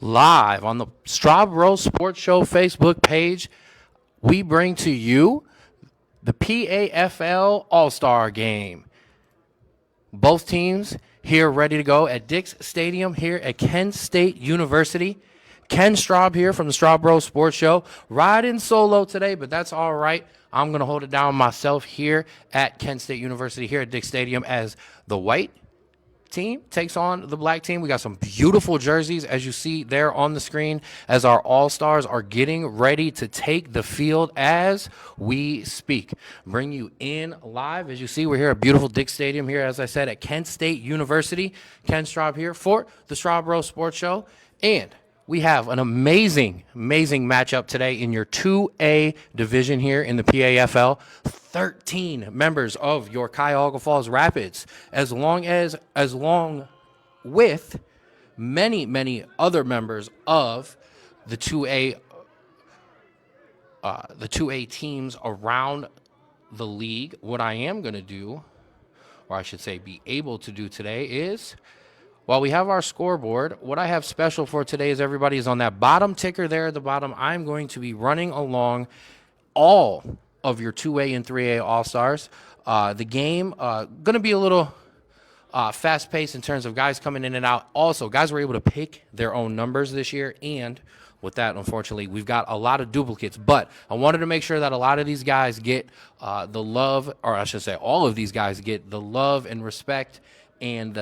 Live on the Strawbro Sports Show Facebook page, we bring to you the PAFL All-Star Game. Both teams here ready to go at Dick's Stadium here at Kent State University. Ken Straub here from the Strawbro Sports Show. Riding solo today, but that's all right. I'm going to hold it down myself here at Kent State University here at Dick's Stadium as the white team takes on the black team. We got some beautiful jerseys, as you see there on the screen, as our All-Stars are getting ready to take the field as we speak. Bring you in live. As you see, we're here at beautiful Dick's Stadium here, as I said, at Kent State University. Ken Straub here for the Strawbro Sports Show. And we have an amazing matchup today in your 2A division here in the PAFL. 13 members of your Cuyahoga Falls Rapids, as long with many other members of the 2A teams around the league. What I am going to do, or I should say be able to do today, is while we have our scoreboard, what I have special for today is everybody is on that bottom ticker there at the bottom. I'm going to be running along all of your 2A and 3A All-Stars. The game going to be a little fast-paced in terms of guys coming in and out. Also, guys were able to pick their own numbers this year, and with that, unfortunately, we've got a lot of duplicates. But I wanted to make sure that a lot of these guys get the love, or I should say all of these guys get the love and respect and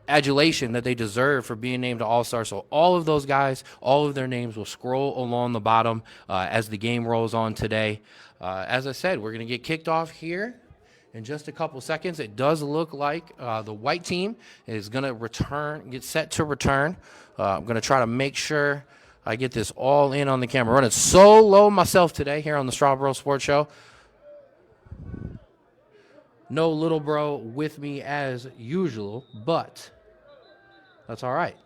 adulation that they deserve for being named an All-Star. So all of those guys, all of their names will scroll along the bottom as the game rolls on today. As I said, we're going to get kicked off here in just a couple seconds. It does look like the white team is going to get set to return. I'm going to try to make sure I get this all in on the camera. Running solo myself today here on the Strawbro Sports Show. No little bro with me as usual, but that's all right.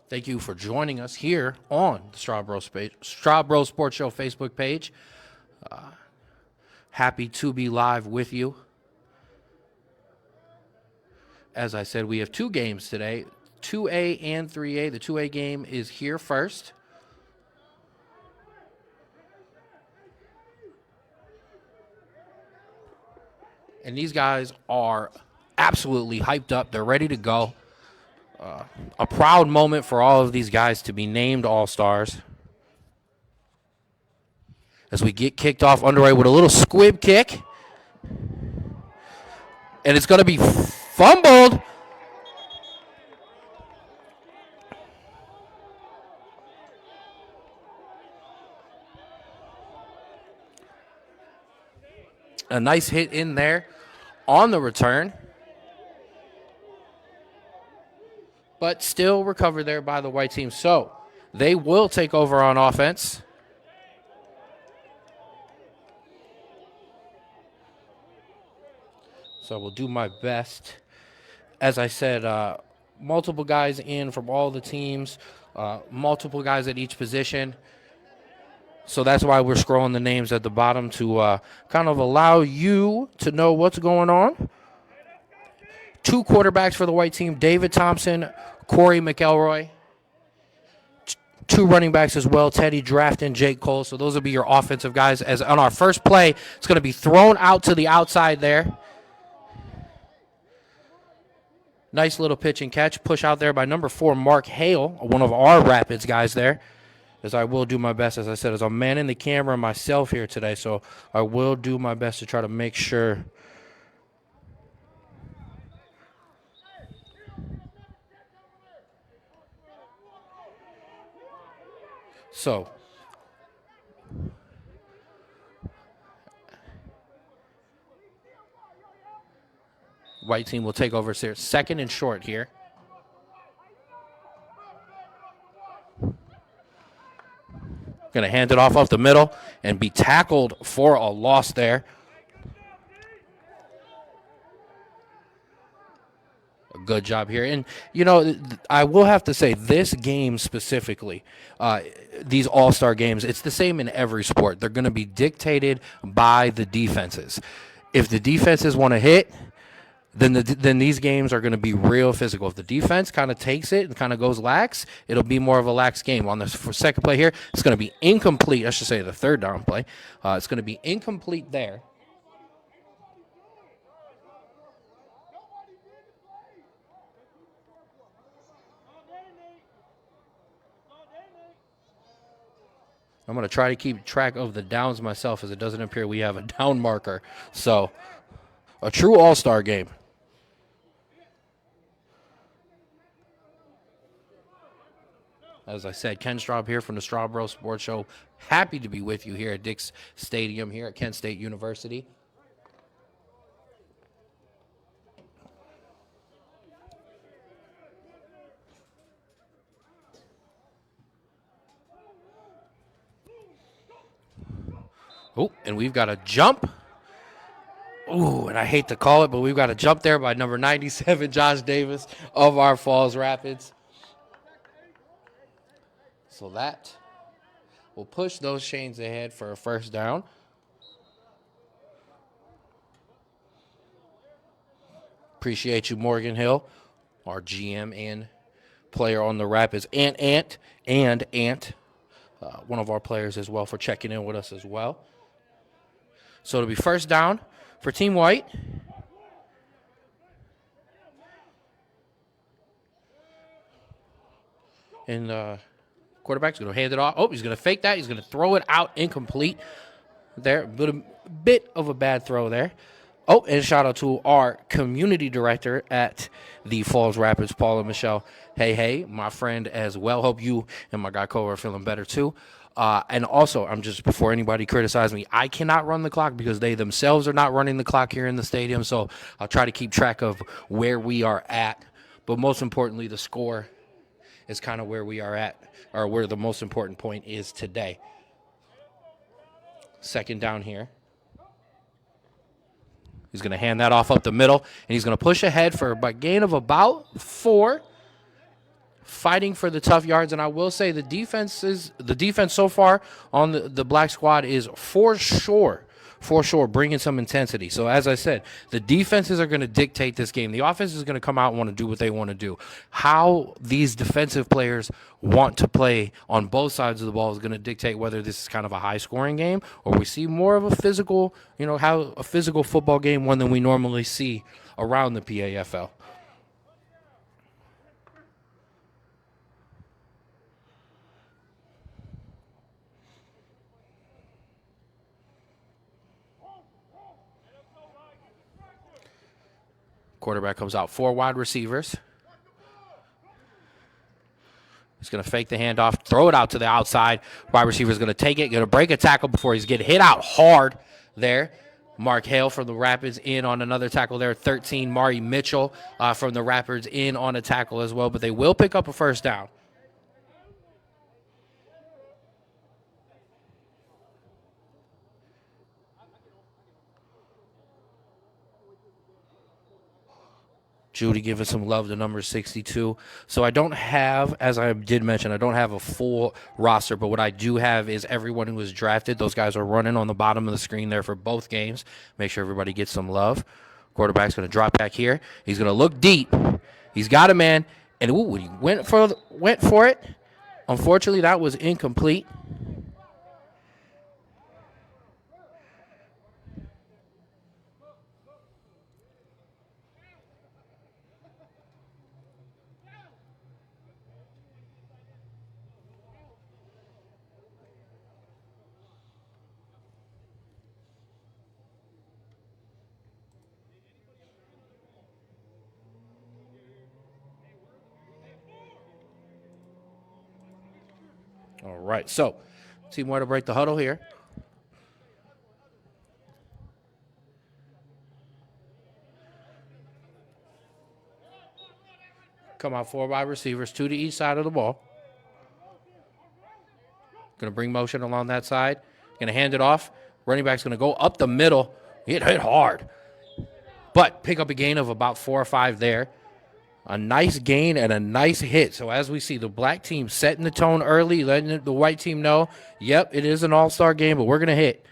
Thank you for joining us here on the Strawbro Sports Show Facebook page. Happy to be live with you. As I said, we have two games today, 2A and 3A. The 2A game is here first. And these guys are absolutely hyped up. They're ready to go. A proud moment for all of these guys to be named All-Stars. As we get kicked off underway with a little squib kick. And it's going to be fumbled. A nice hit in there on the return. But still recovered there by the white team. So they will take over on offense. So we'll do my best. As I said, multiple guys in from all the teams, multiple guys at each position. So that's why we're scrolling the names at the bottom to kind of allow you to know what's going on. Two quarterbacks for the white team, David Thompson, Corey McElroy. Two running backs as well, Teddy Draft and Jake Cole. So those will be your offensive guys. As on our first play, it's going to be thrown out to the outside there. Nice little pitch and catch. Push out there by number 4, Mark Hale, one of our Rapids guys there. As I will do my best, as I said, as I'm manning the camera myself here today. So I will do my best to try to make sure. So white team will take over here. Second and short here. Going to hand it off the middle and be tackled for a loss there. Good job here. And, you know, I will have to say this game specifically, these all-star games, it's the same in every sport. They're going to be dictated by the defenses. If the defenses want to hit, then these games are going to be real physical. If the defense kind of takes it and kind of goes lax, it'll be more of a lax game. On the second play here, it's going to be incomplete. I should say the third down play. It's going to be incomplete there. I'm going to try to keep track of the downs myself, as it doesn't appear we have a down marker. So, a true all-star game. As I said, Ken Straub here from the Straub Sports Show. Happy to be with you here at Dick's Stadium here at Kent State University. Oh, and we've got a jump. Ooh, and I hate to call it, but we've got a jump there by number 97, Josh Davis of our Falls Rapids. So that will push those chains ahead for a first down. Appreciate you, Morgan Hill, our GM and player on the Rapids, and Ant, one of our players as well, for checking in with us as well. So it'll be first down for Team White. And quarterback's going to hand it off. Oh, he's going to fake that. He's going to throw it out incomplete there. But a bit of a bad throw there. Oh, and shout out to our community director at the Falls Rapids, Paul and Michelle. Hey, my friend as well. Hope you and my guy Cole are feeling better too. And also, before anybody criticizes me, I cannot run the clock because they themselves are not running the clock here in the stadium. So I'll try to keep track of where we are at. But most importantly, the score is kind of where we are at, or where the most important point is today. Second down here. He's going to hand that off up the middle, and he's going to push ahead for a gain of about 4. Fighting for the tough yards, and I will say the defense so far on the black squad is for sure bringing some intensity. So as I said, the defenses are going to dictate this game. The offense is going to come out and want to do what they want to do. How these defensive players want to play on both sides of the ball is going to dictate whether this is kind of a high-scoring game or we see more of a physical, how a physical football game, one than we normally see around the PAFL. Quarterback comes out, 4 wide receivers. He's going to fake the handoff, throw it out to the outside. Wide receiver's going to take it, going to break a tackle before he's getting hit out hard there. Mark Hale from the Rapids in on another tackle there. 13, Mari Mitchell from the Rapids in on a tackle as well. But they will pick up a first down. Judy giving some love to number 62. So I don't have, as I did mention, I don't have a full roster, but what I do have is everyone who was drafted. Those guys are running on the bottom of the screen there for both games. Make sure everybody gets some love. Quarterback's going to drop back here. He's going to look deep. He's got a man, and he went for it. Unfortunately, that was incomplete. All right, so Team White to break the huddle here. Come out 4 wide receivers, 2 to each side of the ball. Going to bring motion along that side. Going to hand it off. Running back's going to go up the middle. It hit hard. But pick up a gain of about 4 or 5 there. A nice gain and a nice hit. So as we see, the black team setting the tone early, letting the white team know, yep, it is an all-star game, but we're going to hit.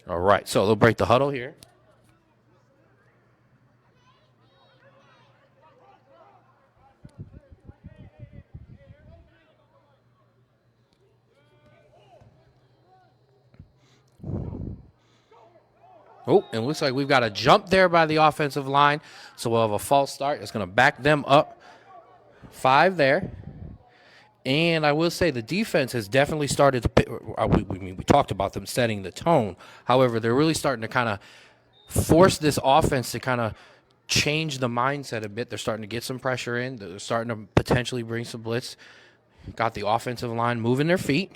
All right, so they'll break the huddle here. Oh, and it looks like we've got a jump there by the offensive line. So we'll have a false start. It's going to back them up 5 there. And I will say the defense has definitely started to we talked about them setting the tone. However, they're really starting to kind of force this offense to kind of change the mindset a bit. They're starting to get some pressure in. They're starting to potentially bring some blitz. Got the offensive line moving their feet.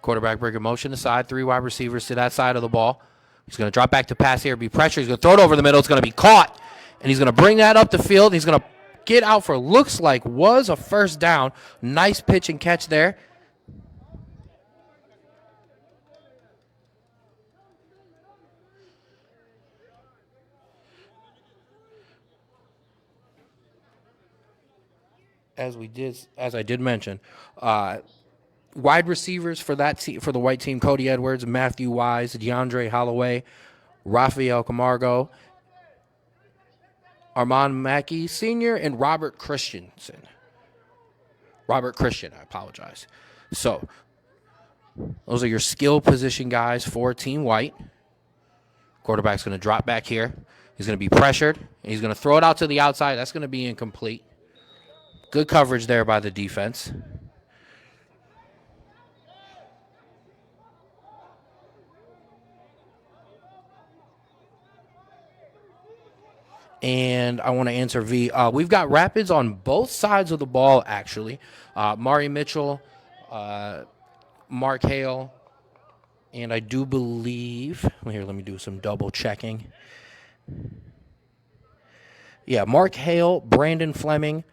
Quarterback break in motion aside, 3 wide receivers to that side of the ball. He's going to drop back to pass here, be pressure. He's going to throw it over the middle. It's going to be caught, and he's going to bring that up the field. He's going to get out for looks like was a first down. Nice pitch and catch there. As I did mention, wide receivers for for the white team: Cody Edwards, Matthew Wise, DeAndre Holloway, Rafael Camargo, Armand Mackey Sr., and Robert Christian, I apologize. So those are your skill position guys for Team White. Quarterback's going to drop back here. He's going to be pressured. And he's going to throw it out to the outside. That's going to be incomplete. Good coverage there by the defense. And I want to answer V. We've got Rapids on both sides of the ball, actually. Mari Mitchell, Mark Hale, and I do believe, let me do some double checking. Yeah, Mark Hale, Brandon Fleming,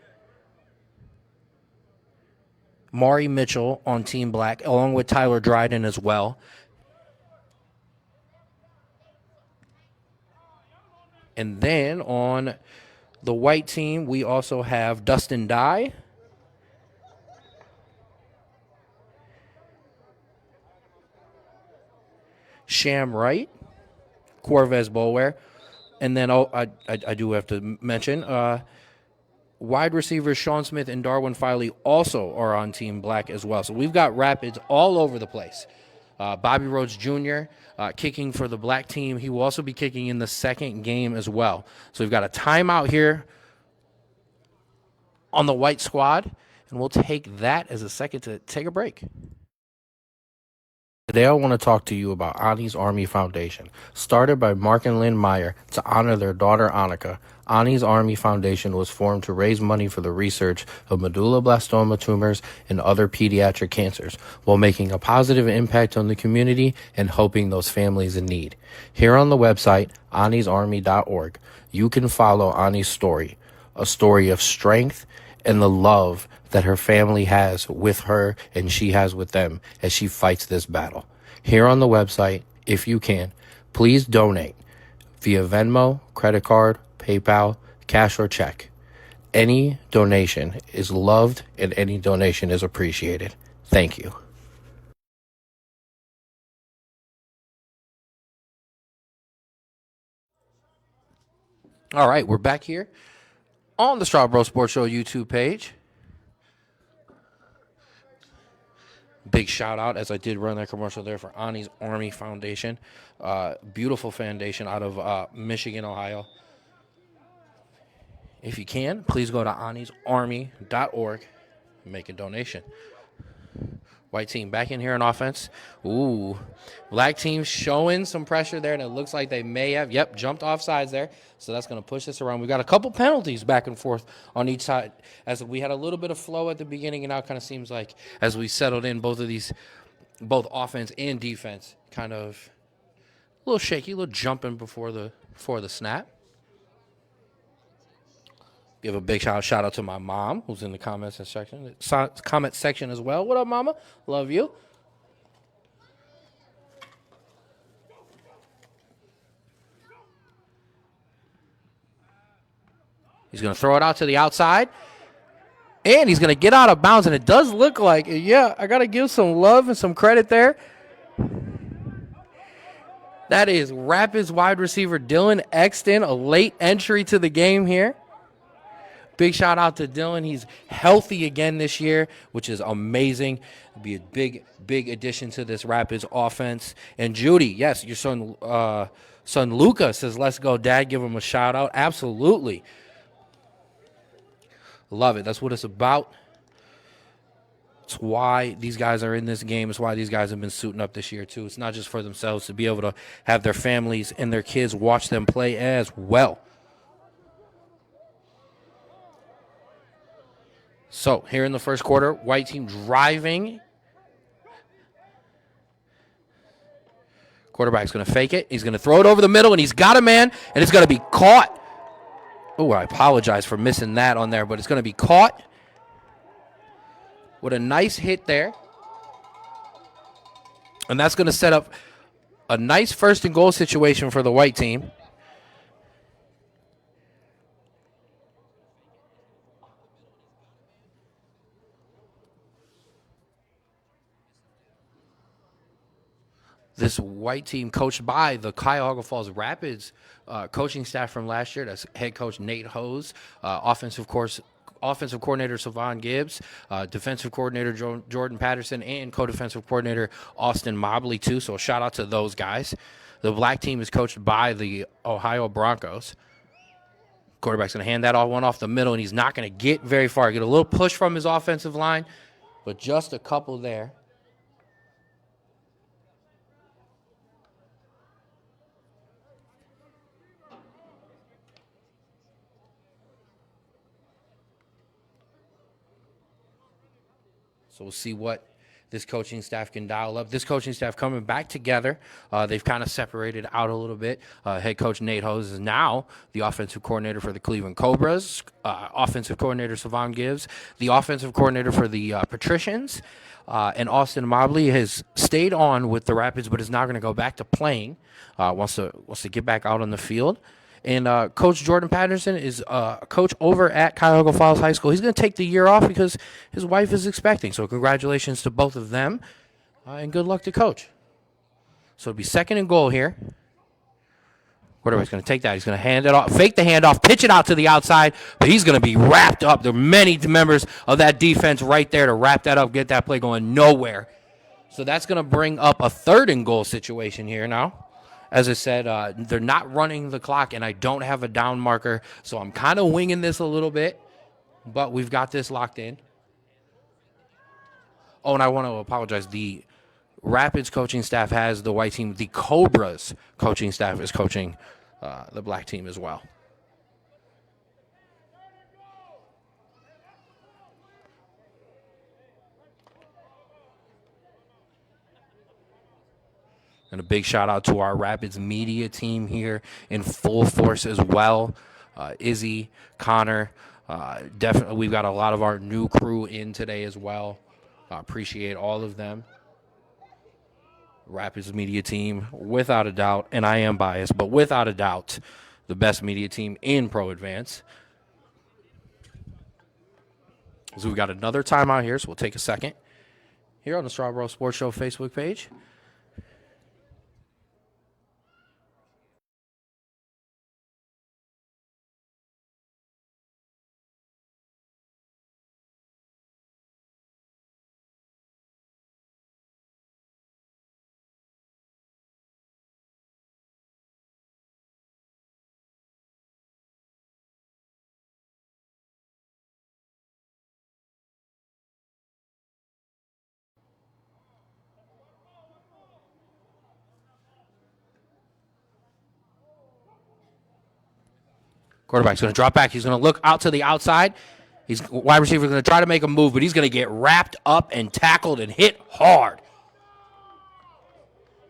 Mari Mitchell on Team Black, along with Tyler Dryden as well. And then on the white team, we also have Dustin Dye, Sham Wright, Corvez Bolware, and then I do have to mention wide receivers Sean Smith and Darwin Filey also are on Team Black as well. So we've got Rapids all over the place. Bobby Rhodes Jr. Kicking for the black team. He will also be kicking in the second game as well. So we've got a timeout here on the white squad, and we'll take that as a second to take a break. Today I want to talk to you about Ani's Army Foundation. Started by Mark and Lynn Meyer to honor their daughter Annika, Ani's Army Foundation was formed to raise money for the research of medulloblastoma tumors and other pediatric cancers, while making a positive impact on the community and helping those families in need. Here on the website, anisarmy.org, you can follow Ani's story, a story of strength and the love that her family has with her and she has with them as she fights this battle. Here on the website, if you can, please donate via Venmo, credit card, PayPal, cash, or check. Any donation is loved and any donation is appreciated. Thank you. All right, we're back here on the Strawbro Sports Show YouTube page. Big shout out, as I did run that commercial there, for Ani's Army Foundation. Beautiful foundation out of Michigan, Ohio. If you can, please go to anisarmy.org and make a donation. White team back in here on offense. Ooh. Black team showing some pressure there, and it looks like they may have, jumped off sides there. So that's going to push this around. We got a couple penalties back and forth on each side, as we had a little bit of flow at the beginning, and now it kind of seems like as we settled in both offense and defense, kind of a little shaky, a little jumping before the snap. Give a big shout out to my mom, who's in the comment section as well. What up, mama? Love you. He's going to throw it out to the outside, and he's going to get out of bounds, and it does look like, I got to give some love and some credit there. That is Rapids wide receiver Dylan Exton, a late entry to the game here. Big shout out to Dylan. He's healthy again this year, which is amazing. It'll be a big addition to this Rapids offense. And Judy, yes, your son Luca says, "Let's go, Dad." Give him a shout out. Absolutely. Love it. That's what it's about. It's why these guys are in this game. It's why these guys have been suiting up this year, too. It's not just for themselves, to be able to have their families and their kids watch them play as well. So here in the first quarter, white team driving. Quarterback's going to fake it. He's going to throw it over the middle, and he's got a man, and it's going to be caught. Oh, I apologize for missing that on there, but it's going to be caught with a nice hit there. And that's going to set up a nice first and goal situation for the white team. This white team coached by the Cuyahoga Falls Rapids coaching staff from last year. That's head coach Nate Hose, offensive coordinator Savon Gibbs, defensive coordinator Jordan Patterson, and co-defensive coordinator Austin Mobley, too. So a shout out to those guys. The black team is coached by the Ohio Broncos. Quarterback's going to hand that one off the middle, and he's not going to get very far. Get a little push from his offensive line, but just a couple there. So we'll see what this coaching staff can dial up. This coaching staff coming back together. They've kind of separated out a little bit. Head coach Nate Hose is now the offensive coordinator for the Cleveland Cobras. Offensive coordinator Savon Gibbs, the offensive coordinator for the Patricians. And Austin Mobley has stayed on with the Rapids, but is now going to go back to playing. Wants to get back out on the field. And Coach Jordan Patterson is a coach over at Cuyahoga Falls High School. He's going to take the year off because his wife is expecting. So congratulations to both of them, and good luck to Coach. So it'll be second and goal here. Quarterback's going to take that. He's going to hand it off, fake the handoff, pitch it out to the outside, but he's going to be wrapped up. There are many members of that defense right there to wrap that up, get that play going nowhere. So that's going to bring up a third and goal situation here now. As I said, they're not running the clock, and I don't have a down marker, so I'm kind of winging this a little bit, but we've got this locked in. Oh, and I want to apologize. The Rapids coaching staff has the white team. The Cobras coaching staff is coaching the black team as well. And a big shout out to our Rapids media team here in full force as well. Izzy, Connor, definitely we've got a lot of our new crew in today as well. Appreciate all of them. Rapids media team, without a doubt, and I am biased, but without a doubt, the best media team in Pro Advance. So we've got another timeout here, so we'll take a second here on the Strawboro Sports Show Facebook page. Quarterback's going to drop back. He's going to look out to the outside. He's wide receiver going to try to make a move, but he's going to get wrapped up and tackled and hit hard.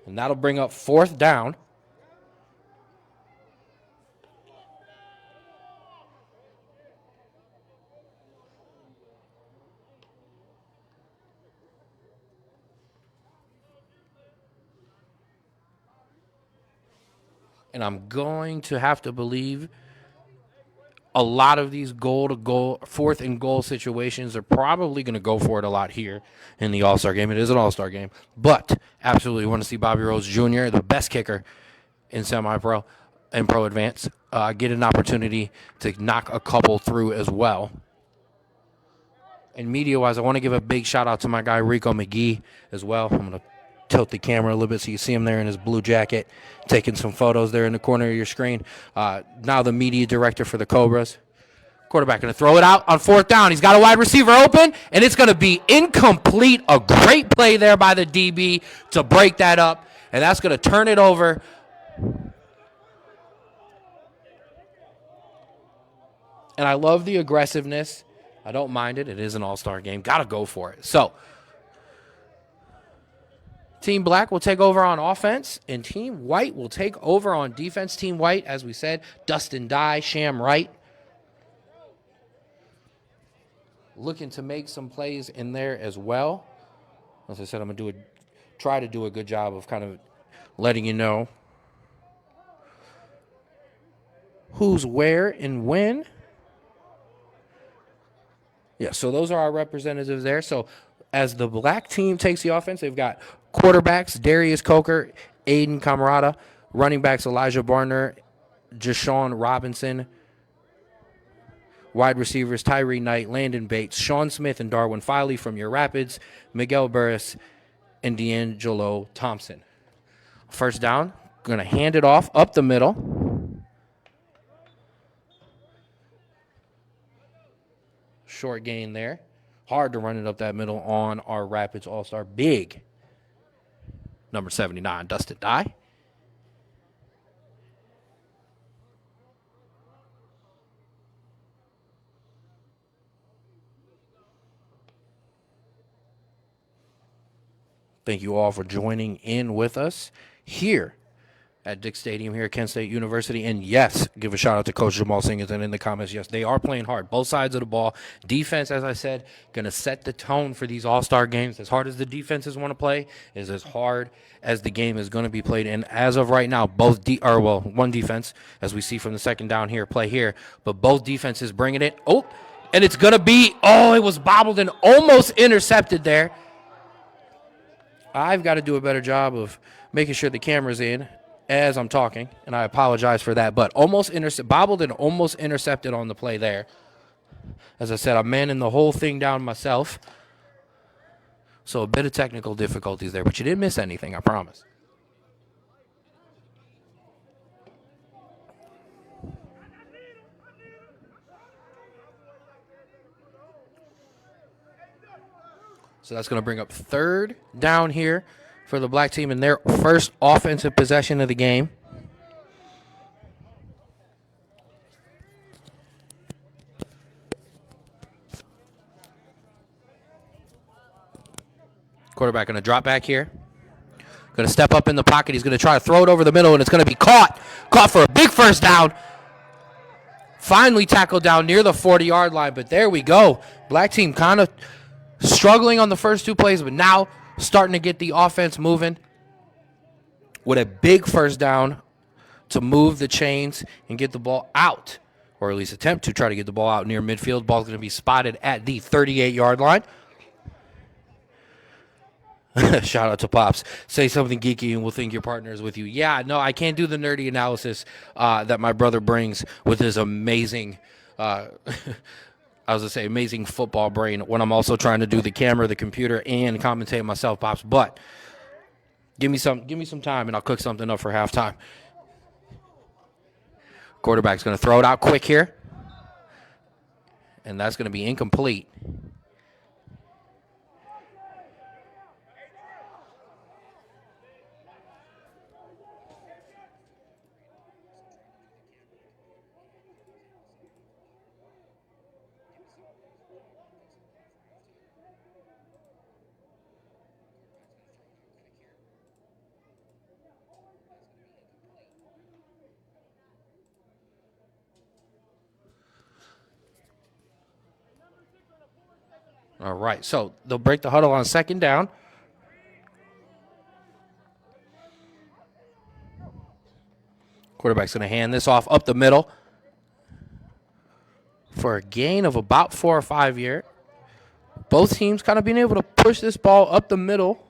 And that'll bring up 4th down. And I'm going to have to believe a lot of these goal-to-goal, 4th and goal situations are probably going to go for it a lot here in the All-Star game. It is an All-Star game. But absolutely want to see Bobby Rose Jr., the best kicker in semi-pro and pro advance, get an opportunity to knock a couple through as well. And media-wise, I want to give a big shout-out to my guy Rico McGee as well. I'm going to tilt the camera a little bit so you see him there in his blue jacket, taking some photos there in the corner of your screen. Now the media director for the Cobras. Quarterback going to throw it out on 4th down. He's got a wide receiver open, and it's going to be incomplete. A great play there by the DB to break that up, and that's going to turn it over. And I love the aggressiveness. I don't mind it. It is an all-star game. Got to go for it. So, Team Black will take over on offense, and Team White will take over on defense. Team White, as we said, Dustin Dye, Sham Wright. Looking to make some plays in there as well. As I said, I'm going to try to do a good job of kind of letting you know who's where and when. Yeah, so those are our representatives there. So as the Black team takes the offense, they've got quarterbacks, Darius Coker, Aiden Camarada, running backs, Elijah Barner, Jashawn Robinson, wide receivers, Tyree Knight, Landon Bates, Sean Smith, and Darwin Filey from your Rapids, Miguel Burris, and D'Angelo Thompson. 1st down, going to hand it off up the middle. Short gain there. Hard to run it up that middle on our Rapids All-Star. Big. Number 79, Dustin Dye. Thank you all for joining in with us here at Dick Stadium here at Kent State University. And yes, give a shout out to Coach Jamal Singleton in the comments. Yes, they are playing hard. Both sides of the ball. Defense, as I said, going to set the tone for these all-star games. As hard as the defenses want to play is as hard as the game is going to be played. And as of right now, one defense, as we see from the 2nd down here, play here. But both defenses bringing it. Oh, and it's going to be, it was bobbled and almost intercepted there. I've got to do a better job of making sure the camera's in as I'm talking, and I apologize for that, but bobbled and almost intercepted on the play there. As I said, I'm manning the whole thing down myself, so a bit of technical difficulties there, but you didn't miss anything, I promise. So that's going to bring up 3rd down here for the Black team in their first offensive possession of the game. Quarterback going to drop back here. Going to step up in the pocket. He's going to try to throw it over the middle, and it's going to be caught. Caught for a big 1st down. Finally tackled down near the 40-yard line, but there we go. Black team kind of struggling on the first 2 plays, but now starting to get the offense moving with a big 1st down to move the chains and get the ball out, or at least attempt to try to get the ball out near midfield. Ball's going to be spotted at the 38-yard line. Shout out to Pops. Say something geeky and we'll think your partner is with you. Yeah, no, I can't do the nerdy analysis that my brother brings with his amazing amazing football brain when I'm also trying to do the camera, the computer, and commentate myself, Pops. But give me some time, and I'll cook something up for halftime. Quarterback's going to throw it out quick here, and that's going to be incomplete. All right, so they'll break the huddle on second down. Quarterback's going to hand this off up the middle for a gain of about 4 or 5 yards. Both teams kind of being able to push this ball up the middle,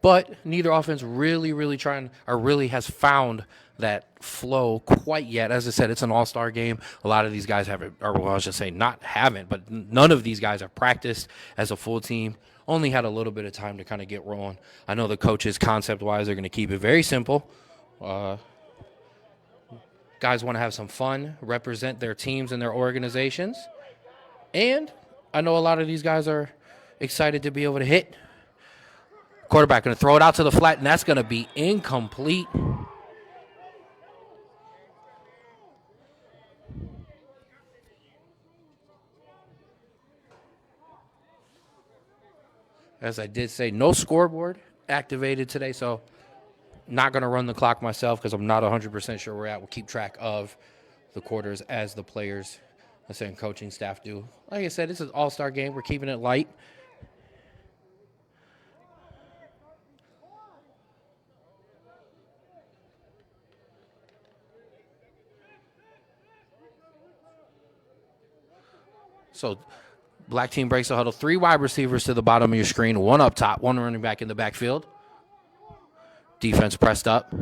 but neither offense really has found that flow quite yet. As I said, it's an all-star game. A lot of these guys haven't, or well, I should say haven't, but none of these guys have practiced as a full team. Only had a little bit of time to kind of get rolling. I know the coaches, concept-wise, are going to keep it very simple. Guys want to have some fun, represent their teams and their organizations. And I know a lot of these guys are excited to be able to hit. Quarterback going to throw it out to the flat, and that's going to be incomplete. As I did say, no scoreboard activated today, so not going to run the clock myself because I'm not 100% sure where we're at. We'll keep track of the quarters as the players, let's say, and coaching staff do. Like I said, it's an all-star game. We're keeping it light. So black team breaks the huddle. 3 wide receivers to the bottom of your screen. 1 up top, 1 running back in the backfield. Defense pressed up.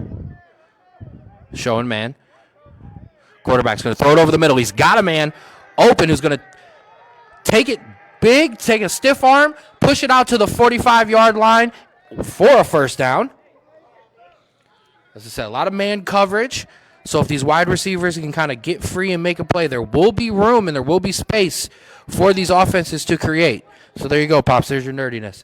Showing man. Quarterback's going to throw it over the middle. He's got a man open who's going to take it big, take a stiff arm, push it out to the 45-yard line for a first down. As I said, a lot of man coverage. So if these wide receivers can kind of get free and make a play, there will be room and there will be space for these offenses to create. So there you go, Pops. There's your nerdiness.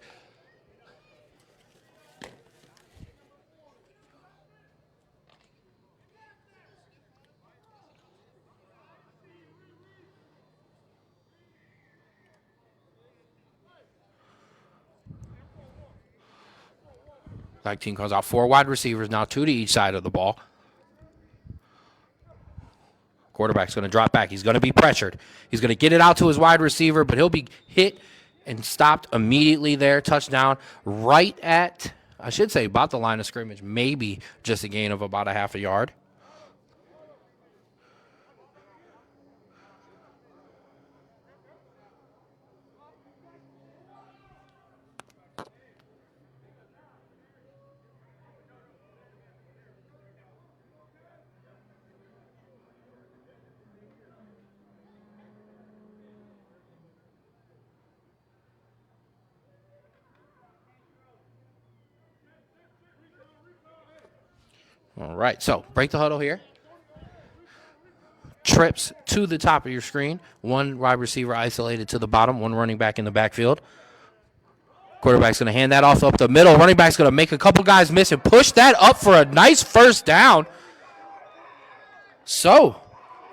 Black team comes out 4 wide receivers, now 2 to each side of the ball. Quarterback's going to drop back. He's going to be pressured. He's going to get it out to his wide receiver, but he'll be hit and stopped immediately there. Touchdown right at, I should say, about the line of scrimmage, maybe just a gain of about a half a yard. All right, so break the huddle here. Trips to the top of your screen. 1 wide receiver isolated to the bottom, 1 running back in the backfield. Quarterback's going to hand that off up the middle. Running back's going to make a couple guys miss and push that up for a nice first down. So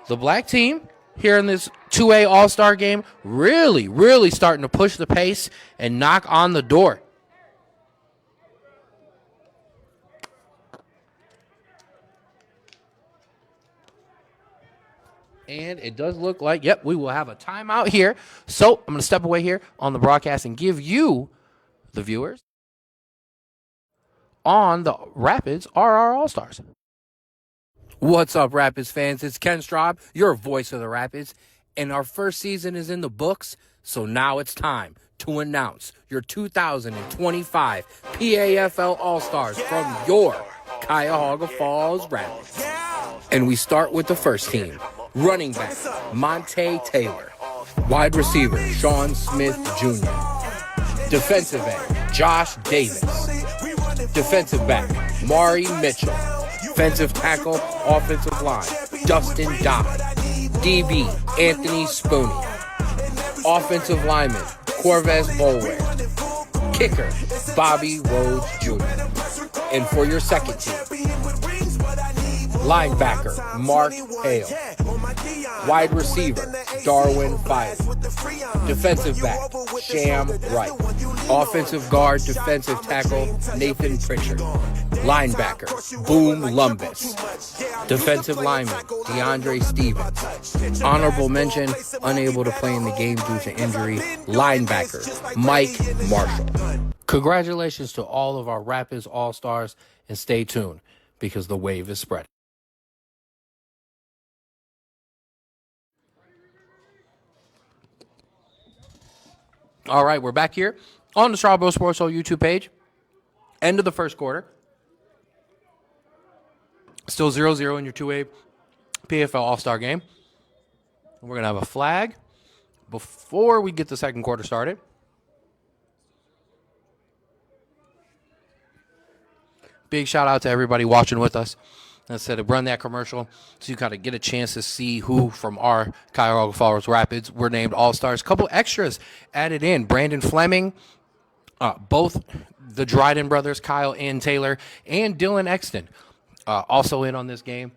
the black team here in this 2A All-Star game really starting to push the pace and knock on the door. And it does look like, yep, we will have a timeout here. So I'm going to step away here on the broadcast and give you, the viewers, on the Rapids are our All-Stars. What's up, Rapids fans? It's Ken Straub, your voice of the Rapids. And our first season is in the books, so now it's time to announce your 2025 PAFL All-Stars from your Cuyahoga Falls Rapids. And we start with the first team. Running back, Monte Taylor. Wide receiver, Sean Smith Jr. Defensive end, Josh Davis. Defensive back, Mari Mitchell. Defensive tackle, offensive line, Dustin Dodd. DB, Anthony Spooney. Offensive lineman, Corvez Bolware. Kicker, Bobby Rhodes Jr. And for your second team, linebacker, Mark Hale. Wide receiver, Darwin Filey. Defensive back, Sham Wright. Offensive guard, defensive tackle, Nathan Pritchard. Linebacker, Boom Lumbus. Defensive lineman, DeAndre Stevens. Honorable mention, unable to play in the game due to injury, linebacker, Mike Marshall. Congratulations to all of our Rapids All-Stars, and stay tuned because the wave is spreading. All right, we're back here on the Strawbro Sports Show YouTube page. End of the first quarter. Still 0-0 in your 2A PAFL All-Star game. We're going to have a flag before we get the second quarter started. Big shout out to everybody watching with us. I said to run that commercial so you kind of get a chance to see who from our Cuyahoga Falls Rapids were named All-Stars. Couple extras added in. Brandon Fleming, both the Dryden brothers, Kyle and Taylor, and Dylan Exton also in on this game.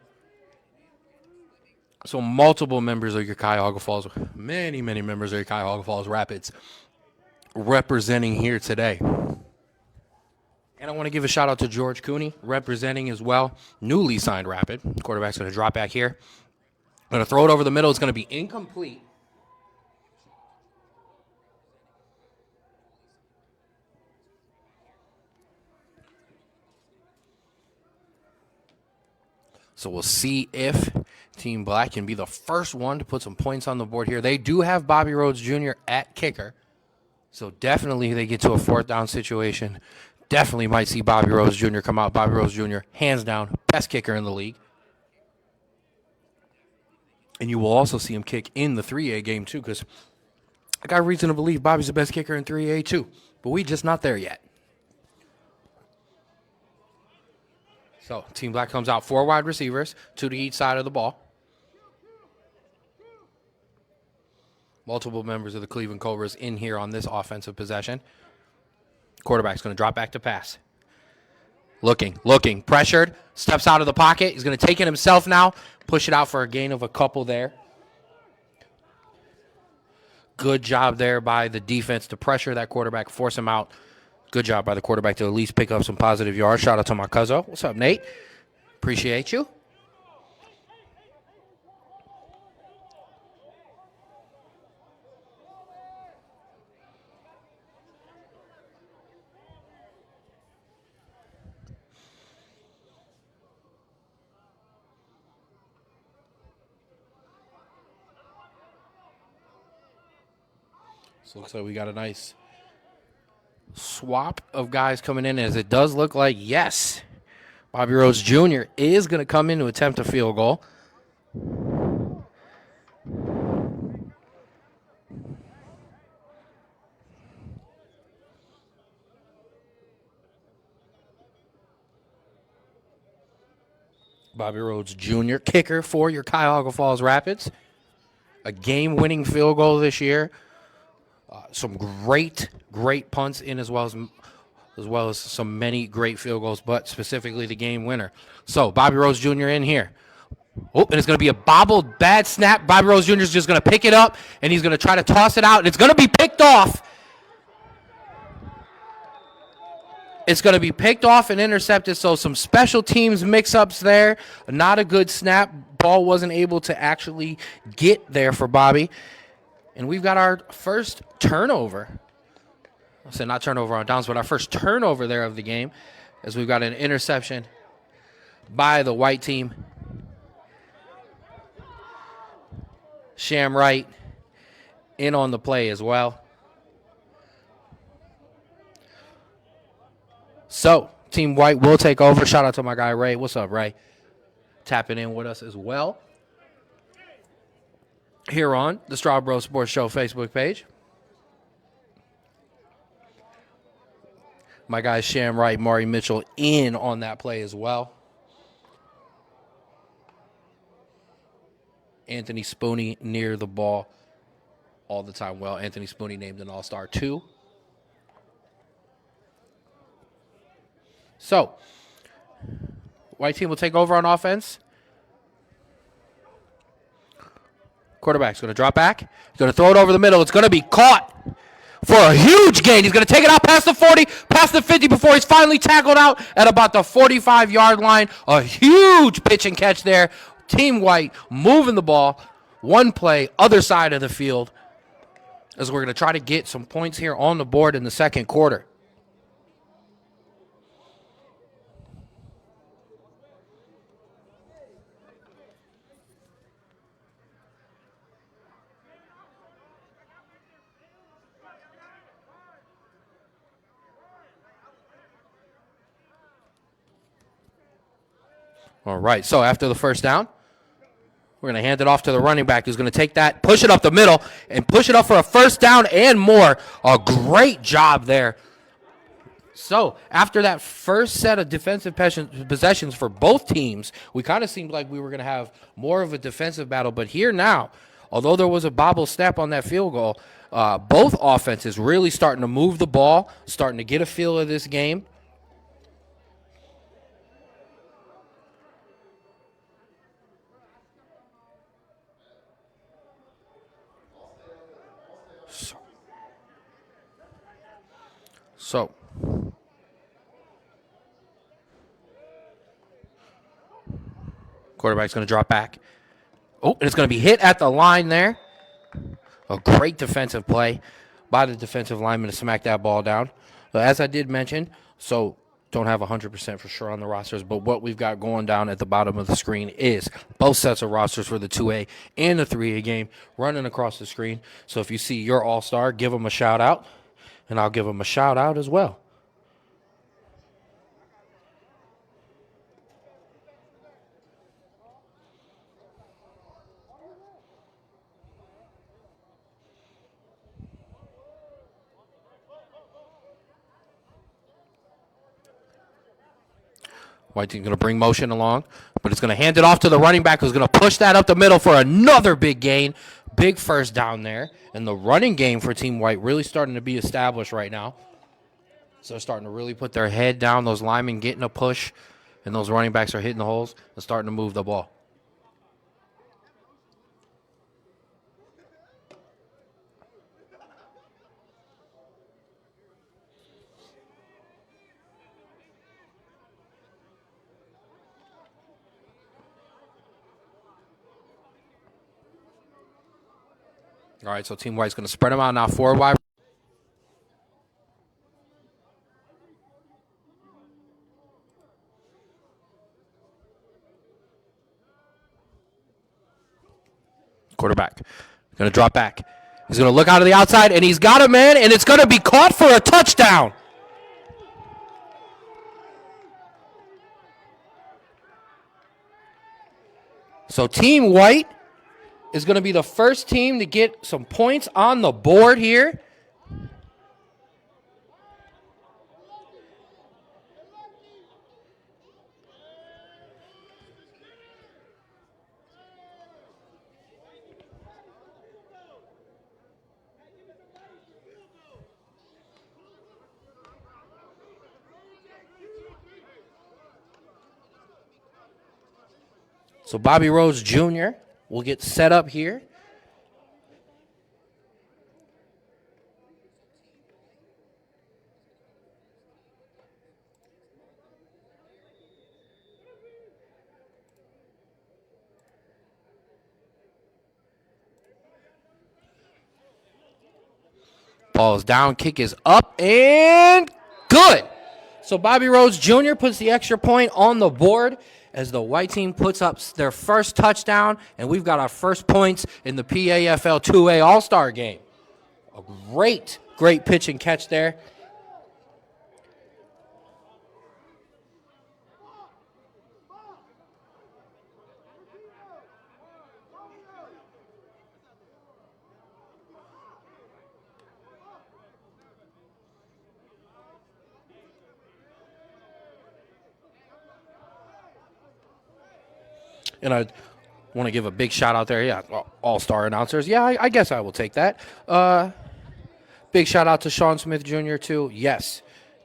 So multiple members of your Cuyahoga Falls, many members of your Cuyahoga Falls Rapids representing here today. And I want to give a shout out to George Cooney representing as well. Newly signed Rapid. Quarterback's going to drop back here. Going to throw it over the middle. It's going to be incomplete. So we'll see if Team Black can be the first one to put some points on the board here. They do have Bobby Rhodes Jr. at kicker. So definitely they get to a fourth down situation. Definitely might see Bobby Rhodes Jr. come out. Bobby Rhodes Jr., hands down, best kicker in the league. And you will also see him kick in the 3A game, too, because I got reason to believe Bobby's the best kicker in 3A, too. But we just not there yet. So, Team Black comes out 4 wide receivers, 2 to each side of the ball. Multiple members of the Cleveland Cobras in here on this offensive possession. Quarterback's going to drop back to pass. Looking, pressured, steps out of the pocket. He's going to take it himself now, push it out for a gain of a couple there. Good job there by the defense to pressure that quarterback, force him out. Good job by the quarterback to at least pick up some positive yards. Shout out to my cousin. What's up, Nate? Appreciate you. So looks like we got a nice swap of guys coming in, as it does look like, yes, Bobby Rhodes Jr. is going to come in to attempt a field goal. Bobby Rhodes Jr., kicker for your Cuyahoga Falls Rapids. A game-winning field goal this year. Some great punts in as well as some many great field goals, but specifically the game winner. So Bobby Rhodes Jr. in here. Oh, and it's going to be a bobbled bad snap. Bobby Rhodes Jr. is just going to pick it up, and he's going to try to toss it out, and it's going to be picked off. It's going to be picked off and intercepted, so some special teams mix-ups there. Not a good snap. Ball wasn't able to actually get there for Bobby. And we've got our first turnover. I said not turnover on downs, but our first turnover there of the game, as we've got an interception by the white team. Sham Wright in on the play as well. So, Team White will take over. Shout out to my guy, Ray. What's up, Ray? Tapping in with us as well here on the Strawbro Sports Show Facebook page. My guys Sham Wright, Maury Mitchell in on that play as well. Anthony Spooney near the ball all the time. Well, Anthony Spooney named an All-Star too. So, white team will take over on offense. Quarterback's going to drop back. He's going to throw it over the middle. It's going to be caught for a huge gain. He's going to take it out past the 40, past the 50 before he's finally tackled out at about the 45-yard line. A huge pitch and catch there. Team White moving the ball. One play, other side of the field, as we're going to try to get some points here on the board in the second quarter. All right, so after the first down, we're going to hand it off to the running back who's going to take that, push it up the middle, and push it up for a first down and more. A great job there. So after that first set of defensive possessions for both teams, we kind of seemed like we were going to have more of a defensive battle. But here now, although there was a bobble snap on that field goal, both offenses really starting to move the ball, starting to get a feel of this game. So, quarterback's going to drop back. Oh, and it's going to be hit at the line there. A great defensive play by the defensive lineman to smack that ball down. But as I did mention, so don't have 100% for sure on the rosters, but what we've got going down at the bottom of the screen is both sets of rosters for the 2A and the 3A game running across the screen. So if you see your all-star, give them a shout-out. And I'll give them a shout-out as well. White team's going to bring motion along, but it's going to hand it off to the running back who's going to push that up the middle for another big gain. Big first down there. And the running game for Team White really starting to be established right now. So they're starting to really put their head down. Those linemen getting a push, and those running backs are hitting the holes and starting to move the ball. All right, so Team White's going to spread them out now, 4 wide. Quarterback going to drop back. He's going to look out of the outside, and he's got a man, and it's going to be caught for a touchdown. So Team White is going to be the first team to get some points on the board here. So Bobby Rhodes Jr. will get set up here. Ball is down, kick is up, and good. So Bobby Rhodes Jr. puts the extra point on the board as the white team puts up their first touchdown, and we've got our first points in the PAFL 2A All-Star game. A great pitch and catch there. And I want to give a big shout out there. Yeah, all-star announcers. Yeah, I guess I will take that. Big shout out to Sean Smith Jr. too. Yes,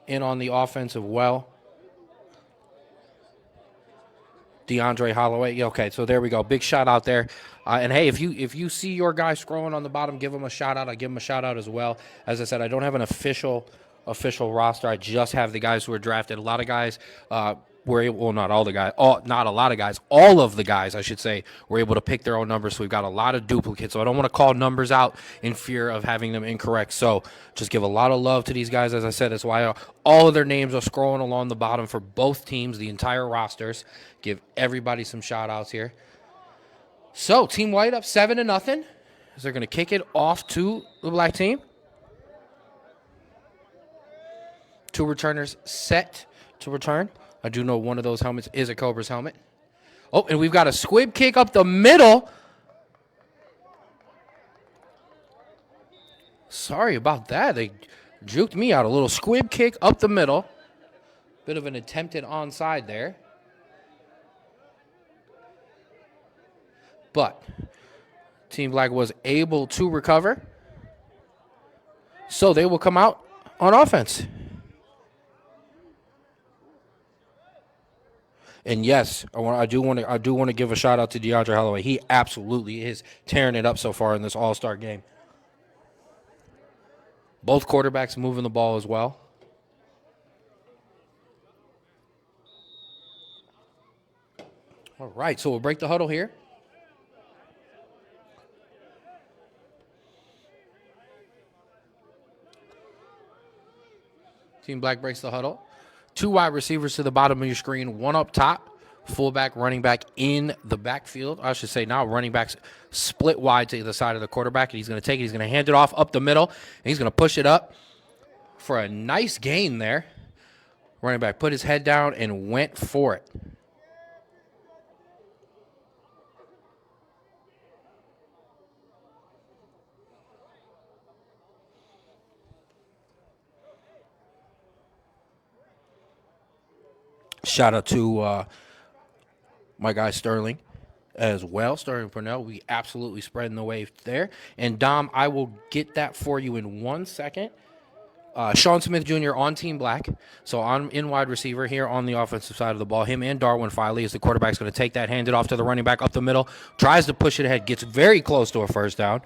in on the offensive well. DeAndre Holloway. Yeah, okay, so there we go. Big shout out there. And hey, if you see your guy scrolling on the bottom, give him a shout out. I give him a shout out as well. As I said, I don't have an official roster. I just have the guys who are drafted. A lot of guys were able, well, not all the guys, not a lot of guys, all of the guys, I should say, were able to pick their own numbers. So we've got a lot of duplicates. So I don't want to call numbers out in fear of having them incorrect. So just give a lot of love to these guys. As I said, that's why all of their names are scrolling along the bottom for both teams, the entire rosters. Give everybody some shout outs here. So Team White up 7-0. As they're going to kick it off to the black team. Two returners set to return. I do know one of those helmets is a Cobra's helmet. Oh, and we've got a squib kick up the middle. Sorry about that. They juked me out. A little squib kick up the middle. Bit of an attempted onside there. But Team Black was able to recover. So they will come out on offense. And yes, I do want to give a shout out to DeAndre Holloway. He absolutely is tearing it up so far in this All-Star game. Both quarterbacks moving the ball as well. All right, so we'll break the huddle here. Team Black breaks the huddle. Two wide receivers to the bottom of your screen, one up top, fullback, running back in the backfield. I should say now running backs split wide to the side of the quarterback, and he's going to take it. He's going to hand it off up the middle, and he's going to push it up for a nice gain there. Running back put his head down and went for it. Shout out to my guy Sterling as well. Sterling Purnell, we absolutely spreading the wave there. And Dom, I will get that for you in 1 second. Sean Smith Jr. on Team Black. So I'm in wide receiver here on the offensive side of the ball. Him and Darwin Filey as the quarterback's going to take that, hand it off to the running back up the middle. Tries to push it ahead, gets very close to a first down.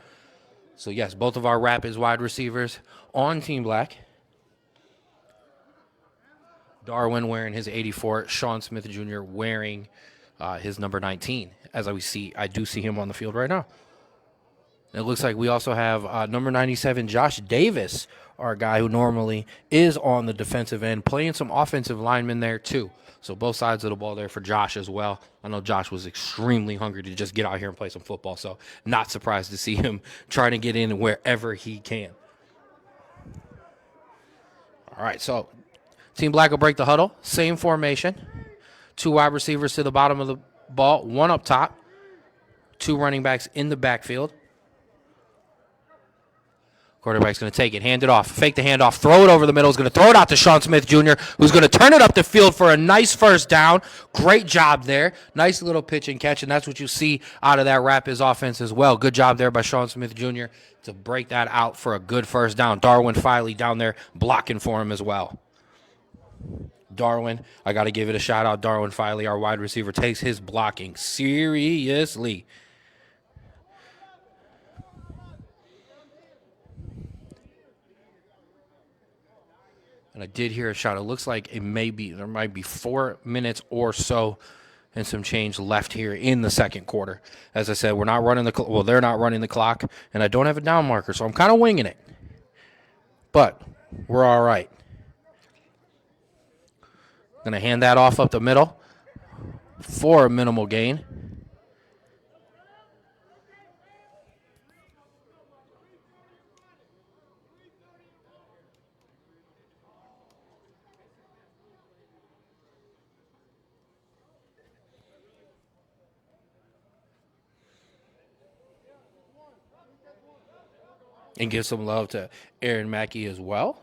So yes, both of our Rapids wide receivers on Team Black. Darwin wearing his 84, Sean Smith Jr. wearing his number 19. As I do see him on the field right now. It looks like we also have number 97, Josh Davis, our guy who normally is on the defensive end, playing some offensive linemen there too. So both sides of the ball there for Josh as well. I know Josh was extremely hungry to just get out here and play some football, so not surprised to see him trying to get in wherever he can. All right, so Team Black will break the huddle. Same formation. Two wide receivers to the bottom of the ball, one up top. Two running backs in the backfield. Quarterback's going to take it, hand it off, fake the handoff, throw it over the middle. He's going to throw it out to Sean Smith Jr., who's going to turn it up the field for a nice first down. Great job there. Nice little pitch and catch, and that's what you see out of that Rapids offense as well. Good job there by Sean Smith Jr. to break that out for a good first down. Darwin Filey down there blocking for him as well. Darwin, I got to give it a shout out. Darwin Filey, our wide receiver, takes his blocking seriously. And I did hear a shot. It looks like there might be 4 minutes or so and some change left here in the second quarter. As I said, they're not running the clock, and I don't have a down marker, so I'm kind of winging it. But we're all right. Going to hand that off up the middle for a minimal gain. And give some love to Aaron Mackey as well.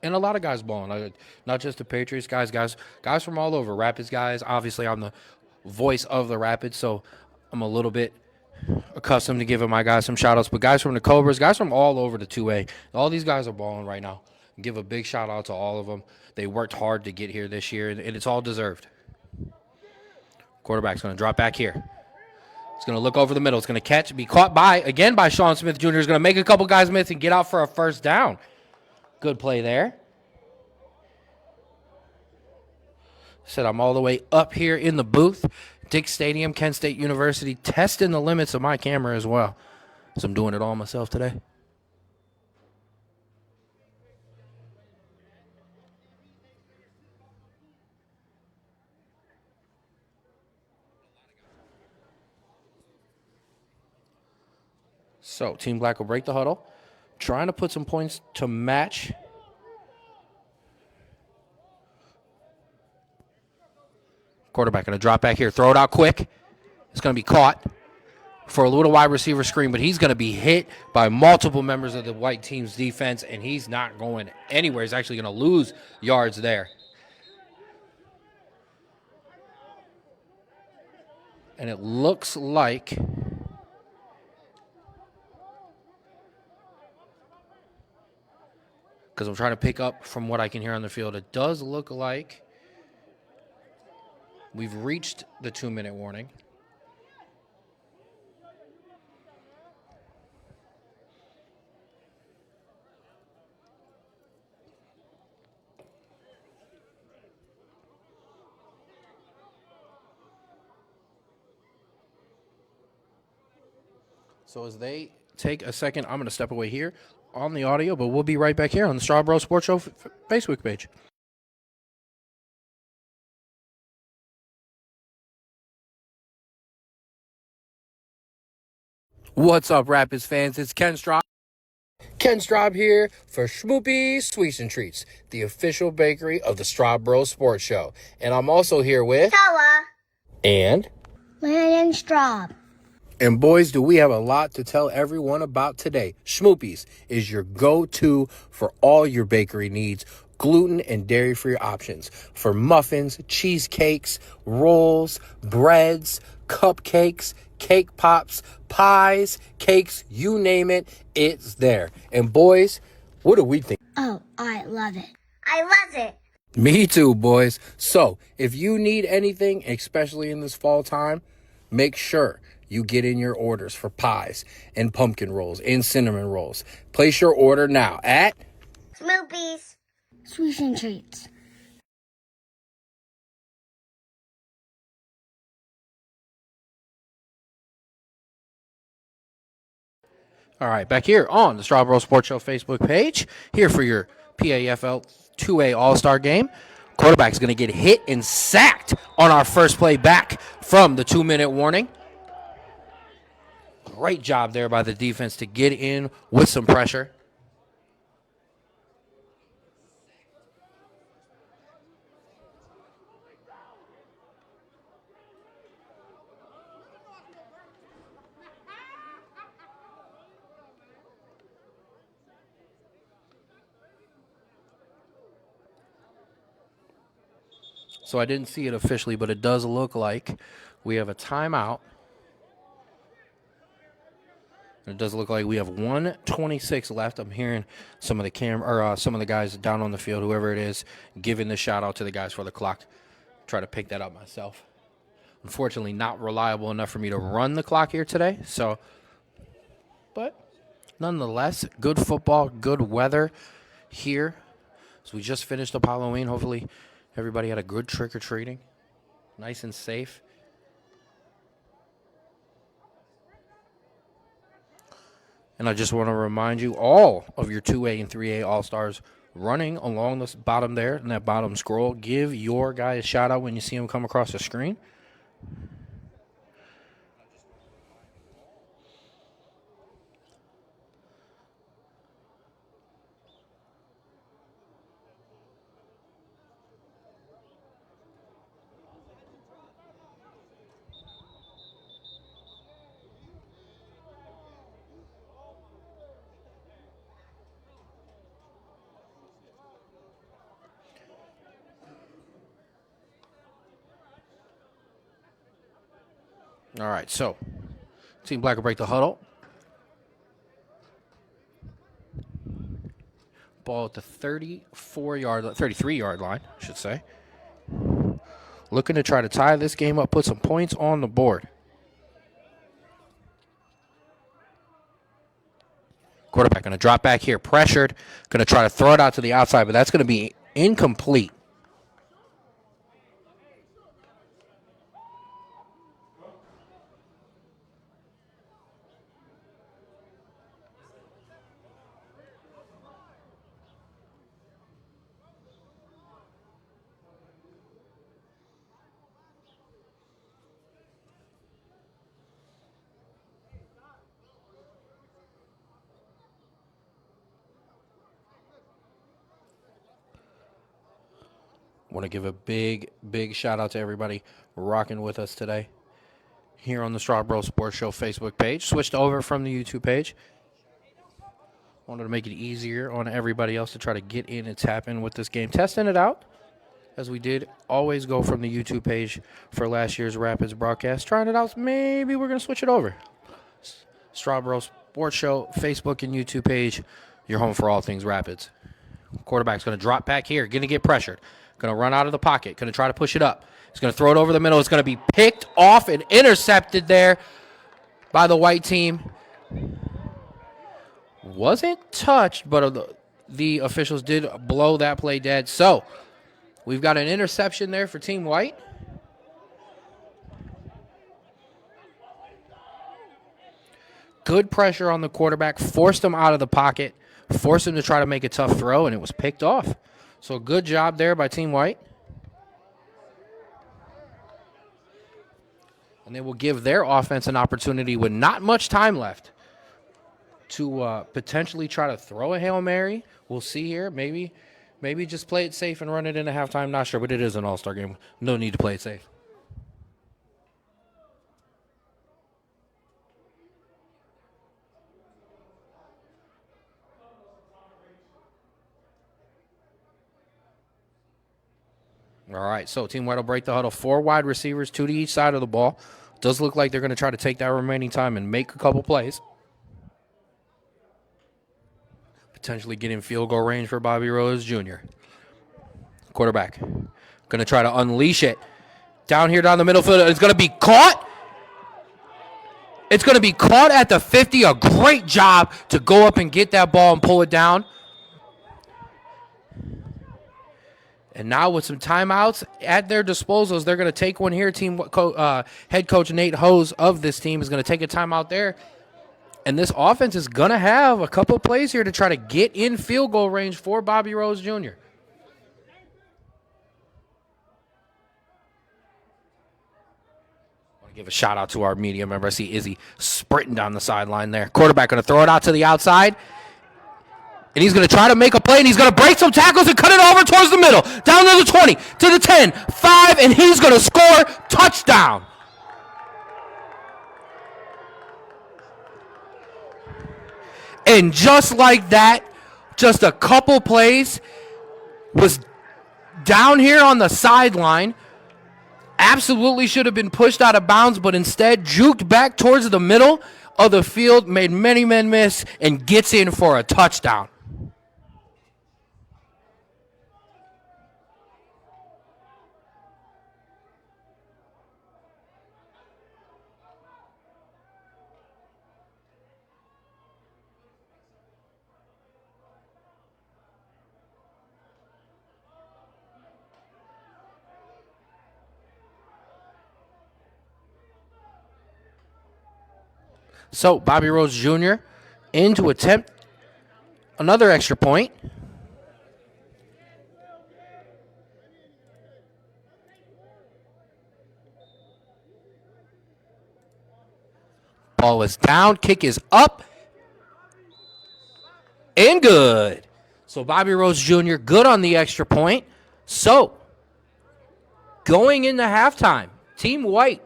And a lot of guys balling, not just the Patriots guys from all over. Rapids guys, obviously I'm the voice of the Rapids, so I'm a little bit accustomed to giving my guys some shout-outs. But guys from the Cobras, guys from all over the 2A, all these guys are balling right now. Give a big shout out to all of them. They worked hard to get here this year, and it's all deserved. Quarterback's going to drop back here. It's going to look over the middle. It's going to catch, be caught again by Sean Smith Jr. He's going to make a couple guys miss and get out for a first down. Good play there. Said I'm all the way up here in the booth. Dick Stadium, Kent State University, testing the limits of my camera as well. So I'm doing it all myself today. So Team Black will break the huddle. Trying to put some points to match. Quarterback going to drop back here. Throw it out quick. It's going to be caught for a little wide receiver screen, but he's going to be hit by multiple members of the white team's defense, and he's not going anywhere. He's actually going to lose yards there. And it looks like because I'm trying to pick up from what I can hear on the field, it does look like we've reached the 2-minute warning. So as they take a second, I'm going to step away here on the audio, but we'll be right back here on the Straw Bros Sports Show Facebook page. What's up, Rapids fans? It's Ken Straub. Ken Straub here for Schmoopy's Sweets and Treats, the official bakery of the Straub Bros Sports Show. And I'm also here with Toa and Landon Straub. And boys, do we have a lot to tell everyone about today. Schmoopy's is your go-to for all your bakery needs. Gluten and dairy-free options for muffins, cheesecakes, rolls, breads, cupcakes, cake pops, pies, cakes, you name it, it's there. And boys, what do we think? Oh, I love it. I love it. Me too, boys. So, if you need anything, especially in this fall time, make sure you get in your orders for pies and pumpkin rolls and cinnamon rolls. Place your order now at Schmoopy's Sweets and Treats. All right, back here on the Straw Bros Sports Show Facebook page, here for your PAFL 2A All-Star Game. Quarterback's going to get hit and sacked on our first play back from the 2-minute warning. Great job there by the defense to get in with some pressure. So I didn't see it officially, but it does look like we have a timeout. It does look like we have 1:26 left. I'm hearing some of the some of the guys down on the field, whoever it is, giving the shout out to the guys for the clock. Try to pick that up myself. Unfortunately, not reliable enough for me to run the clock here today. So, but nonetheless, good football, good weather here. So we just finished up Halloween. Hopefully, everybody had a good trick or treating, nice and safe. And I just want to remind you, all of your 2A and 3A All-Stars running along the bottom there, in that bottom scroll. Give your guy a shout-out when you see him come across the screen. All right, so Team Black will break the huddle. Ball at the 33-yard line, I should say. Looking to try to tie this game up, put some points on the board. Quarterback going to drop back here, pressured. Going to try to throw it out to the outside, but that's going to be incomplete. Want to give a big shout out to everybody rocking with us today here on the Strawbro Sports Show Facebook page. Switched over from the YouTube page. Wanted to make it easier on everybody else to try to get in and tap in with this game. Testing it out, as we did always go from the YouTube page for last year's Rapids broadcast. Trying it out. Maybe we're going to switch it over. Strawbro Sports Show Facebook and YouTube page. Your home for all things Rapids. Quarterback's going to drop back here. Going to get pressured. Going to run out of the pocket. Going to try to push it up. He's going to throw it over the middle. It's going to be picked off and intercepted there by the white team. Wasn't touched, but the officials did blow that play dead. So we've got an interception there for Team White. Good pressure on the quarterback. Forced him out of the pocket. Forced him to try to make a tough throw, and it was picked off. So good job there by Team White. And they will give their offense an opportunity with not much time left to potentially try to throw a Hail Mary. We'll see here. Maybe just play it safe and run it into halftime. Not sure, but it is an all-star game. No need to play it safe. All right, so Team White will break the huddle. 4 wide receivers, 2 to each side of the ball. Does look like they're going to try to take that remaining time and make a couple plays. Potentially get in field goal range for Bobby Rose Jr. Quarterback going to try to unleash it. Down here down the middle field. It's going to be caught. It's going to be caught at the 50. A great job to go up and get that ball and pull it down. And now with some timeouts at their disposals, they're going to take one here. Head coach Nate Hose of this team is going to take a timeout there. And this offense is going to have a couple plays here to try to get in field goal range for Bobby Rose Jr. I want to give a shout out to our media member. I see Izzy sprinting down the sideline there. Quarterback going to throw it out to the outside. And he's going to try to make a play, and he's going to break some tackles and cut it over towards the middle. Down to the 20, to the 10, 5, and he's going to score. Touchdown. And just like that, just a couple plays, was down here on the sideline. Absolutely should have been pushed out of bounds, but instead juked back towards the middle of the field, made many men miss, and gets in for a touchdown. So Bobby Rose Jr. in to attempt another extra point. Ball is down, kick is up, and good. So Bobby Rose Jr. good on the extra point. So going into halftime, Team White,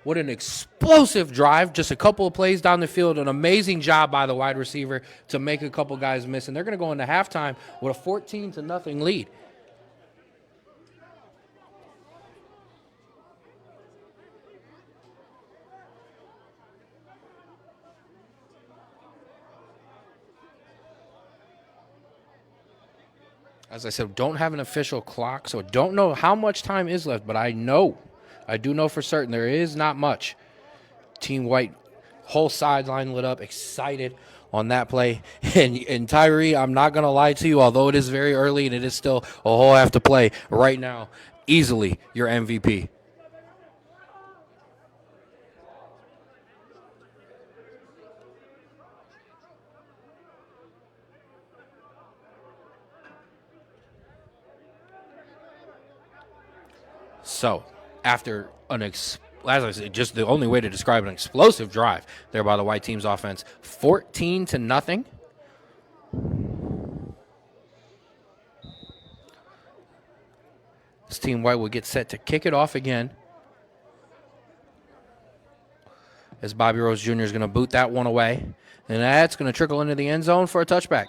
what an explosive drive. Just a couple of plays down the field. An amazing job by the wide receiver to make a couple guys miss. And they're going to go into halftime with a 14-0 lead. As I said, don't have an official clock, so don't know how much time is left, but I do know for certain there is not much. Team White, whole sideline lit up, excited on that play. And Tyree, I'm not going to lie to you, although it is very early and it is still a whole half to play right now, easily your MVP. So, after as I said, just the only way to describe an explosive drive there by the white team's offense, 14-0. This Team White will get set to kick it off again, as Bobby Rose Jr. is going to boot that one away. And that's going to trickle into the end zone for a touchback.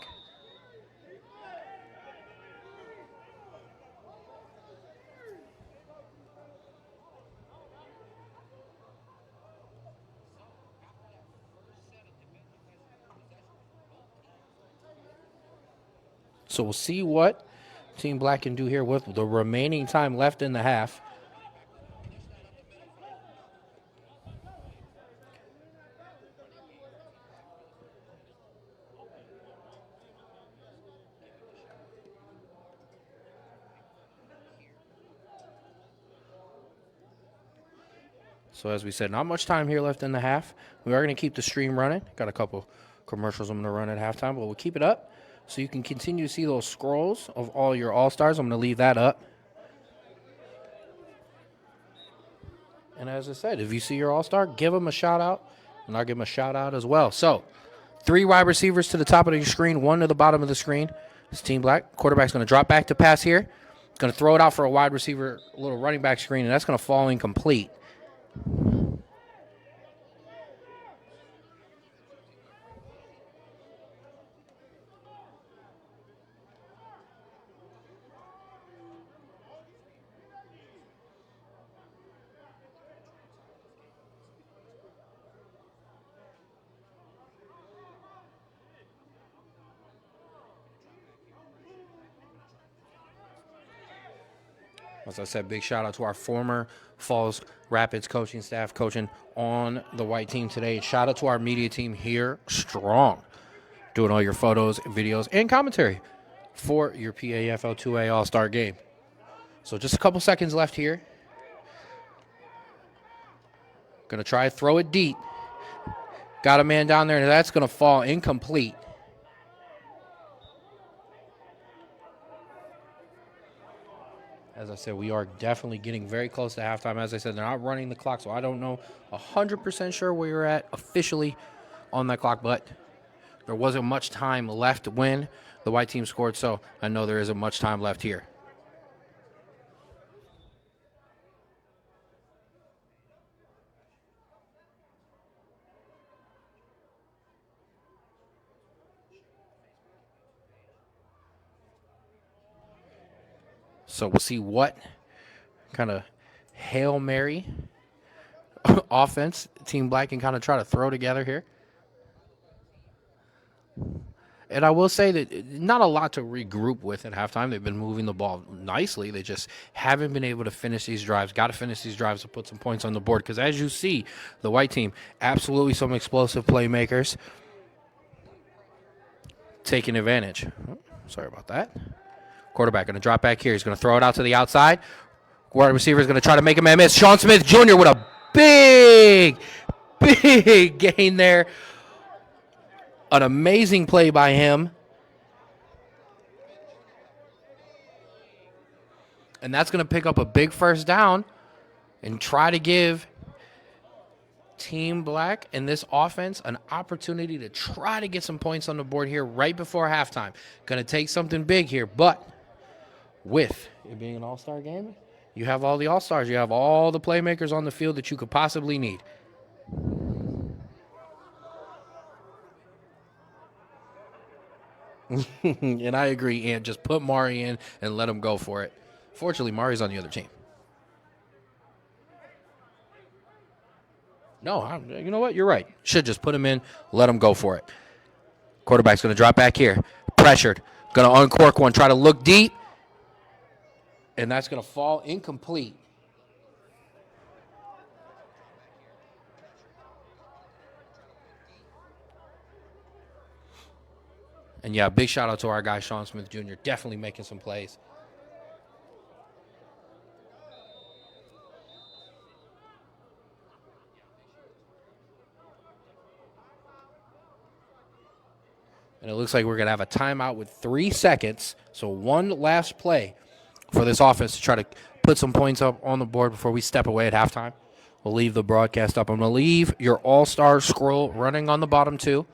So we'll see what Team Black can do here with the remaining time left in the half. So as we said, not much time here left in the half. We are going to keep the stream running. Got a couple commercials I'm going to run at halftime, but we'll keep it up so you can continue to see those scrolls of all your All-Stars. I'm going to leave that up. And as I said, if you see your All-Star, give them a shout-out, and I'll give them a shout-out as well. So 3 wide receivers to the top of the screen, 1 to the bottom of the screen. It's Team Black. Quarterback's going to drop back to pass here. Going to throw it out for a wide receiver, a little running back screen, and that's going to fall incomplete. As I said, big shout out to our former Falls Rapids coaching staff coaching on the white team today. Shout out to our media team here, strong, doing all your photos, videos, and commentary for your PAFL 2A All-Star game. So just a couple seconds left here. Going to try to throw it deep. Got a man down there, and that's going to fall incomplete. As I said, we are definitely getting very close to halftime. As I said, they're not running the clock, so I don't know 100% sure where you're at officially on that clock, but there wasn't much time left when the white team scored, so I know there isn't much time left here. So we'll see what kind of Hail Mary offense Team Black can kind of try to throw together here. And I will say that not a lot to regroup with at halftime. They've been moving the ball nicely. They just haven't been able to finish these drives. Got to finish these drives to put some points on the board. Because as you see, the white team, absolutely some explosive playmakers taking advantage. Oh, sorry about that. Quarterback going to drop back here. He's going to throw it out to the outside. Wide receiver is going to try to make a man miss. Sean Smith Jr. with a big gain there. An amazing play by him. And that's going to pick up a big first down and try to give Team Black and this offense an opportunity to try to get some points on the board here right before halftime. Going to take something big here, but with it being an all-star game, you have all the all-stars. You have all the playmakers on the field that you could possibly need. And I agree, and just put Mari in and let him go for it. Fortunately, Mari's on the other team. No, you know what? You're right. Should just put him in, let him go for it. Quarterback's going to drop back here. Pressured. Going to uncork one, try to look deep. And that's going to fall incomplete. And yeah, big shout out to our guy, Sean Smith Jr., definitely making some plays. And it looks like we're going to have a timeout with 3 seconds. So one last play for this offense to try to put some points up on the board before we step away at halftime. We'll leave the broadcast up. I'm going to leave your all-star scroll running on the bottom too.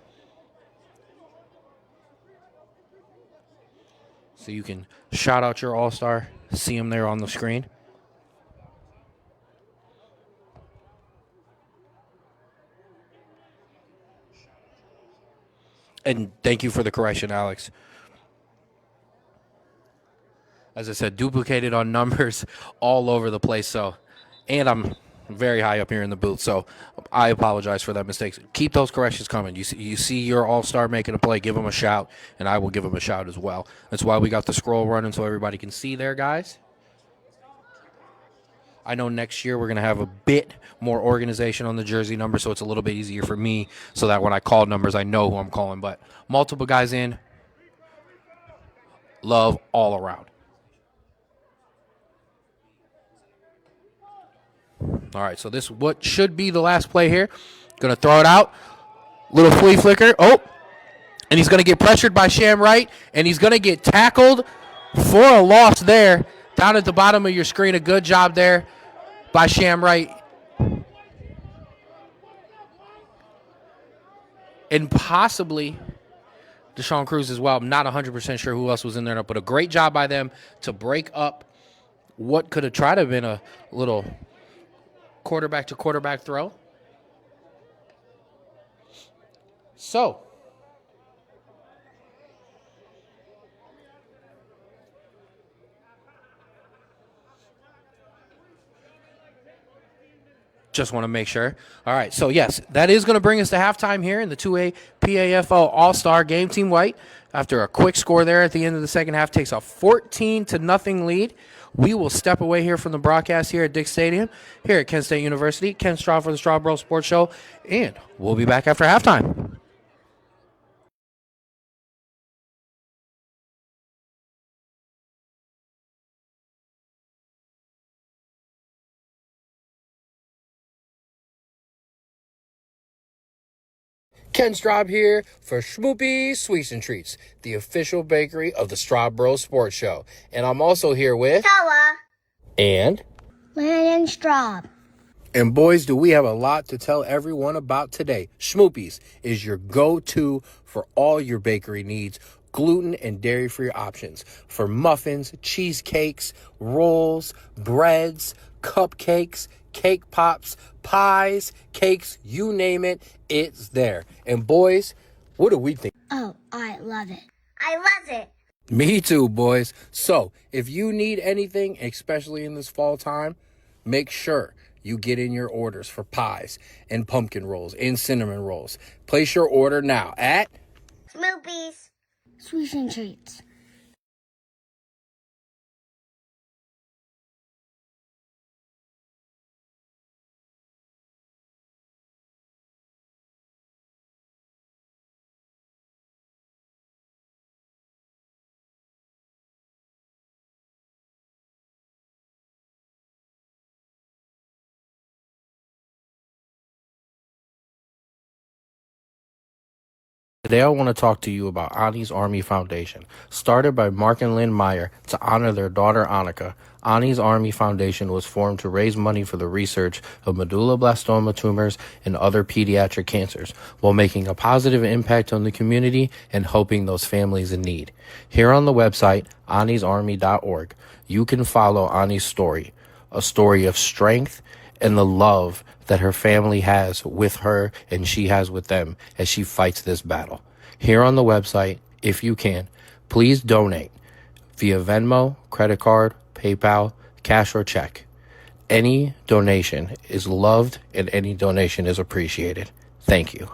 So you can shout out your all-star, see him there on the screen. And thank you for the correction, Alex. As I said, duplicated on numbers all over the place. And I'm very high up here in the booth, so I apologize for that mistake. Keep those corrections coming. You see your all-star making a play, give him a shout, and I will give him a shout as well. That's why we got the scroll running so everybody can see there, guys. I know next year we're going to have a bit more organization on the jersey number, so it's a little bit easier for me so that when I call numbers, I know who I'm calling. But multiple guys in, love all around. All right, so this what should be the last play here. Going to throw it out. Little flea flicker. Oh, and he's going to get pressured by Sham Wright, and he's going to get tackled for a loss there. Down at the bottom of your screen, a good job there by Sham Wright. And possibly Deshaun Cruz as well. I'm not 100% sure who else was in there, but a great job by them to break up what could have tried to have been a little quarterback-to-quarterback throw. So, just want to make sure. All right, so yes, that is going to bring us to halftime here in the 2A PAFL All-Star Game. Team White, after a quick score there at the end of the second half, takes a 14-0 lead. We will step away here from the broadcast here at Dick Stadium, here at Kent State University. Ken Straub for the Straub Bros Sports Show, and we'll be back after halftime. Ken Straub here for Schmoopy's Sweets and Treats, the official bakery of the Straub Bros Sports Show. And I'm also here with Toa and Landon Straub. And boys, do we have a lot to tell everyone about today. Schmoopy's is your go-to for all your bakery needs. Gluten and dairy-free options for muffins, cheesecakes, rolls, breads, cupcakes, cake pops, pies, cakes, you name it, it's there. And boys, what do we think? Oh, I love it. I love it. Me too, boys. So, if you need anything, especially in this fall time, make sure you get in your orders for pies and pumpkin rolls and cinnamon rolls. Place your order now at Smoothies. Sweets and Treats. Today I want to talk to you about Ani's Army Foundation. Started by Mark and Lynn Meyer to honor their daughter Annika, Ani's Army Foundation was formed to raise money for the research of medulloblastoma tumors and other pediatric cancers, while making a positive impact on the community and helping those families in need. Here on the website, anisarmy.org, you can follow Ani's story, a story of strength and the love that her family has with her and she has with them as she fights this battle. Here on the website, if you can, please donate via Venmo, credit card, PayPal, cash, or check. Any donation is loved and any donation is appreciated. Thank you.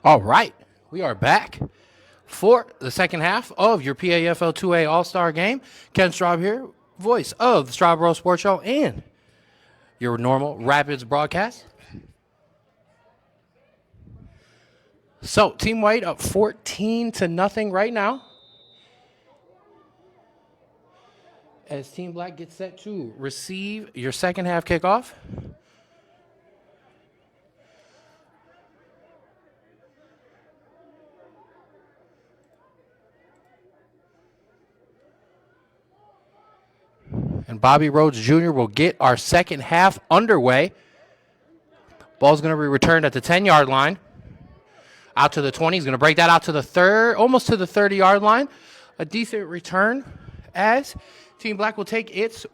All right, we are back for the second half of your PAFL 2A All-Star Game. Ken Straub here, voice of the Straub Road Sports Show and your normal Rapids broadcast. So, Team White up 14-0 right now, as Team Black gets set to receive your second half kickoff. And Bobby Rhodes Jr. will get our second half underway. Ball's going to be returned at the 10-yard line. Out to the 20. He's going to break that out to the third, almost to the 30-yard line. A decent return as Team Black will take its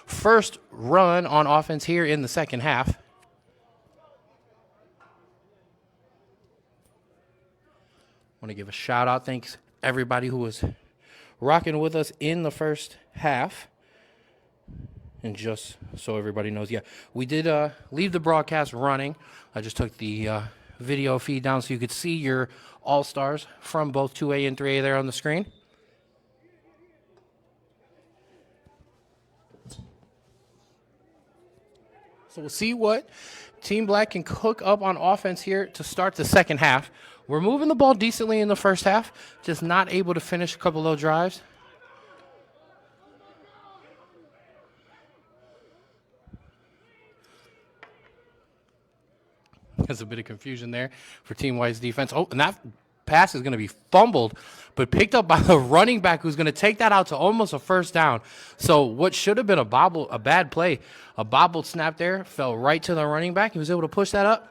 first run on offense here in the second half. Want to give a shout out. Thanks everybody who was rocking with us in the first half. And just so everybody knows, yeah, we did leave the broadcast running. I just took the video feed down so you could see your All-Stars from both 2A and 3A there on the screen. So we'll see what Team Black can cook up on offense here to start the second half. We're moving the ball decently in the first half, just not able to finish a couple of those drives. There's a bit of confusion there for Team White's defense. Oh, and that pass is going to be fumbled, but picked up by the running back who's going to take that out to almost a first down. So what should have been a bad play, a bobbled snap there, fell right to the running back. He was able to push that up.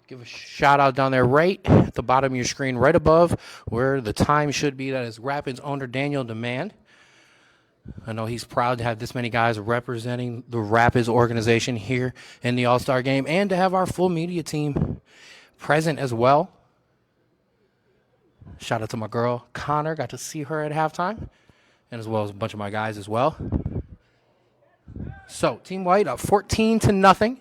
Give a shout out down there right at the bottom of your screen, right above where the time should be. That is Rapids owner Daniel Demand. I know he's proud to have this many guys representing the Rapids organization here in the All-Star Game and to have our full media team present as well. Shout out to my girl, Connor. Got to see her at halftime, and as well as a bunch of my guys as well. So, Team White up 14-0.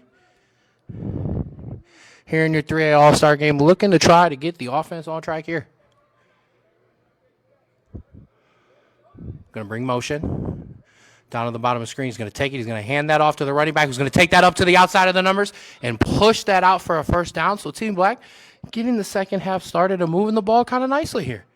Here in your 3A All-Star Game, looking to try to get the offense on track here. Going to bring motion. Down to the bottom of the screen. He's going to take it. He's going to hand that off to the running back, who's going to take that up to the outside of the numbers and push that out for a first down. So Team Black getting the second half started and moving the ball kind of nicely here.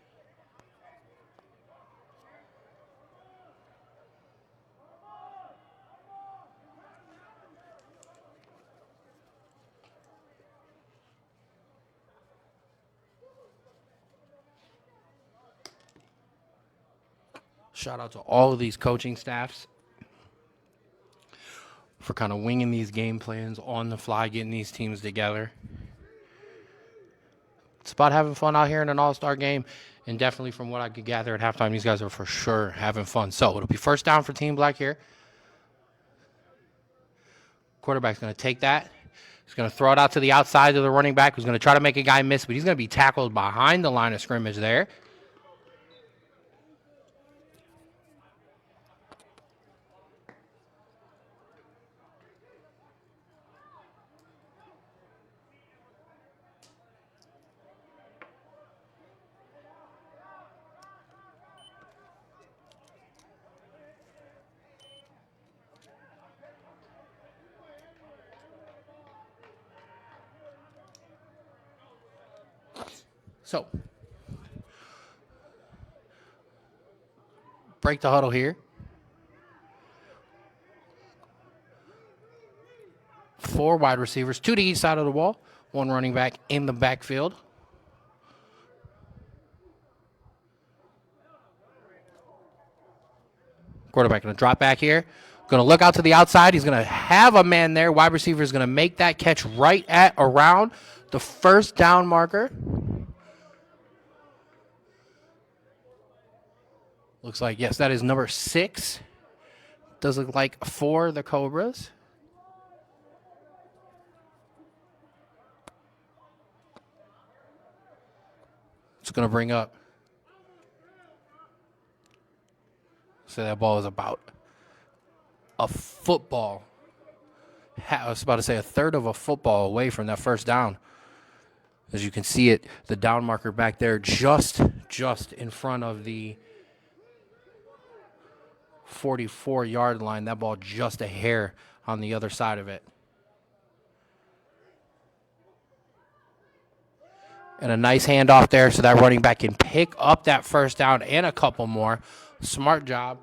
Shout out to all of these coaching staffs for kind of winging these game plans on the fly, getting these teams together. It's about having fun out here in an All-Star Game, and definitely from what I could gather at halftime, these guys are for sure having fun. So it'll be first down for Team Black here. Quarterback's going to take that. He's going to throw it out to the outside of the running back, who's going to try to make a guy miss, but he's going to be tackled behind the line of scrimmage there. So, break the huddle here. 4 wide receivers, 2 to each side of the ball, 1 running back in the backfield. Quarterback going to drop back here. Going to look out to the outside. He's going to have a man there. Wide receiver is going to make that catch right at around the first down marker. Looks like, yes, that is number 6. Does look like for the Cobras. It's going to bring up. So that ball is about a football. I was about to say a third of a football away from that first down. As you can see it, the down marker back there just in front of the 44-yard line. That ball just a hair on the other side of it. And a nice handoff there so that running back can pick up that first down and a couple more. Smart job.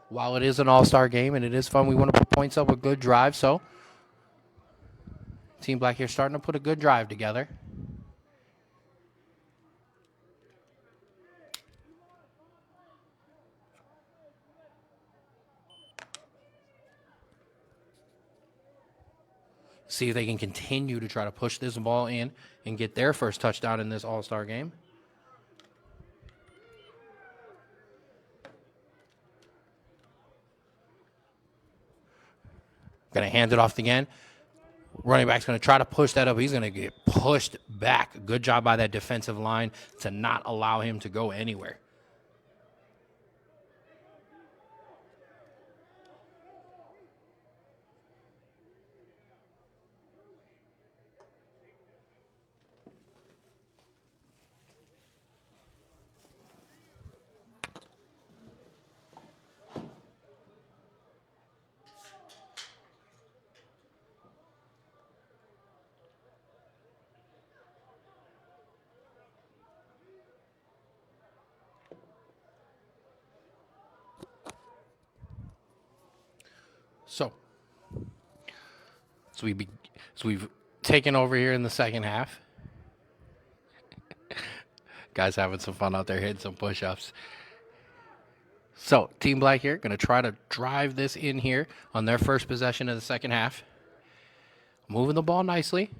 While it is an all-star game and it is fun, we want to put points up with good drive. So Team Black here starting to put a good drive together. See if they can continue to try to push this ball in and get their first touchdown in this all-star game. Going to hand it off again. Running back's going to try to push that up. He's going to get pushed back. Good job by that defensive line to not allow him to go anywhere. So we've taken over here in the second half. Guys having some fun out there hitting some push-ups. So Team Black here going to try to drive this in here on their first possession of the second half. Moving the ball nicely.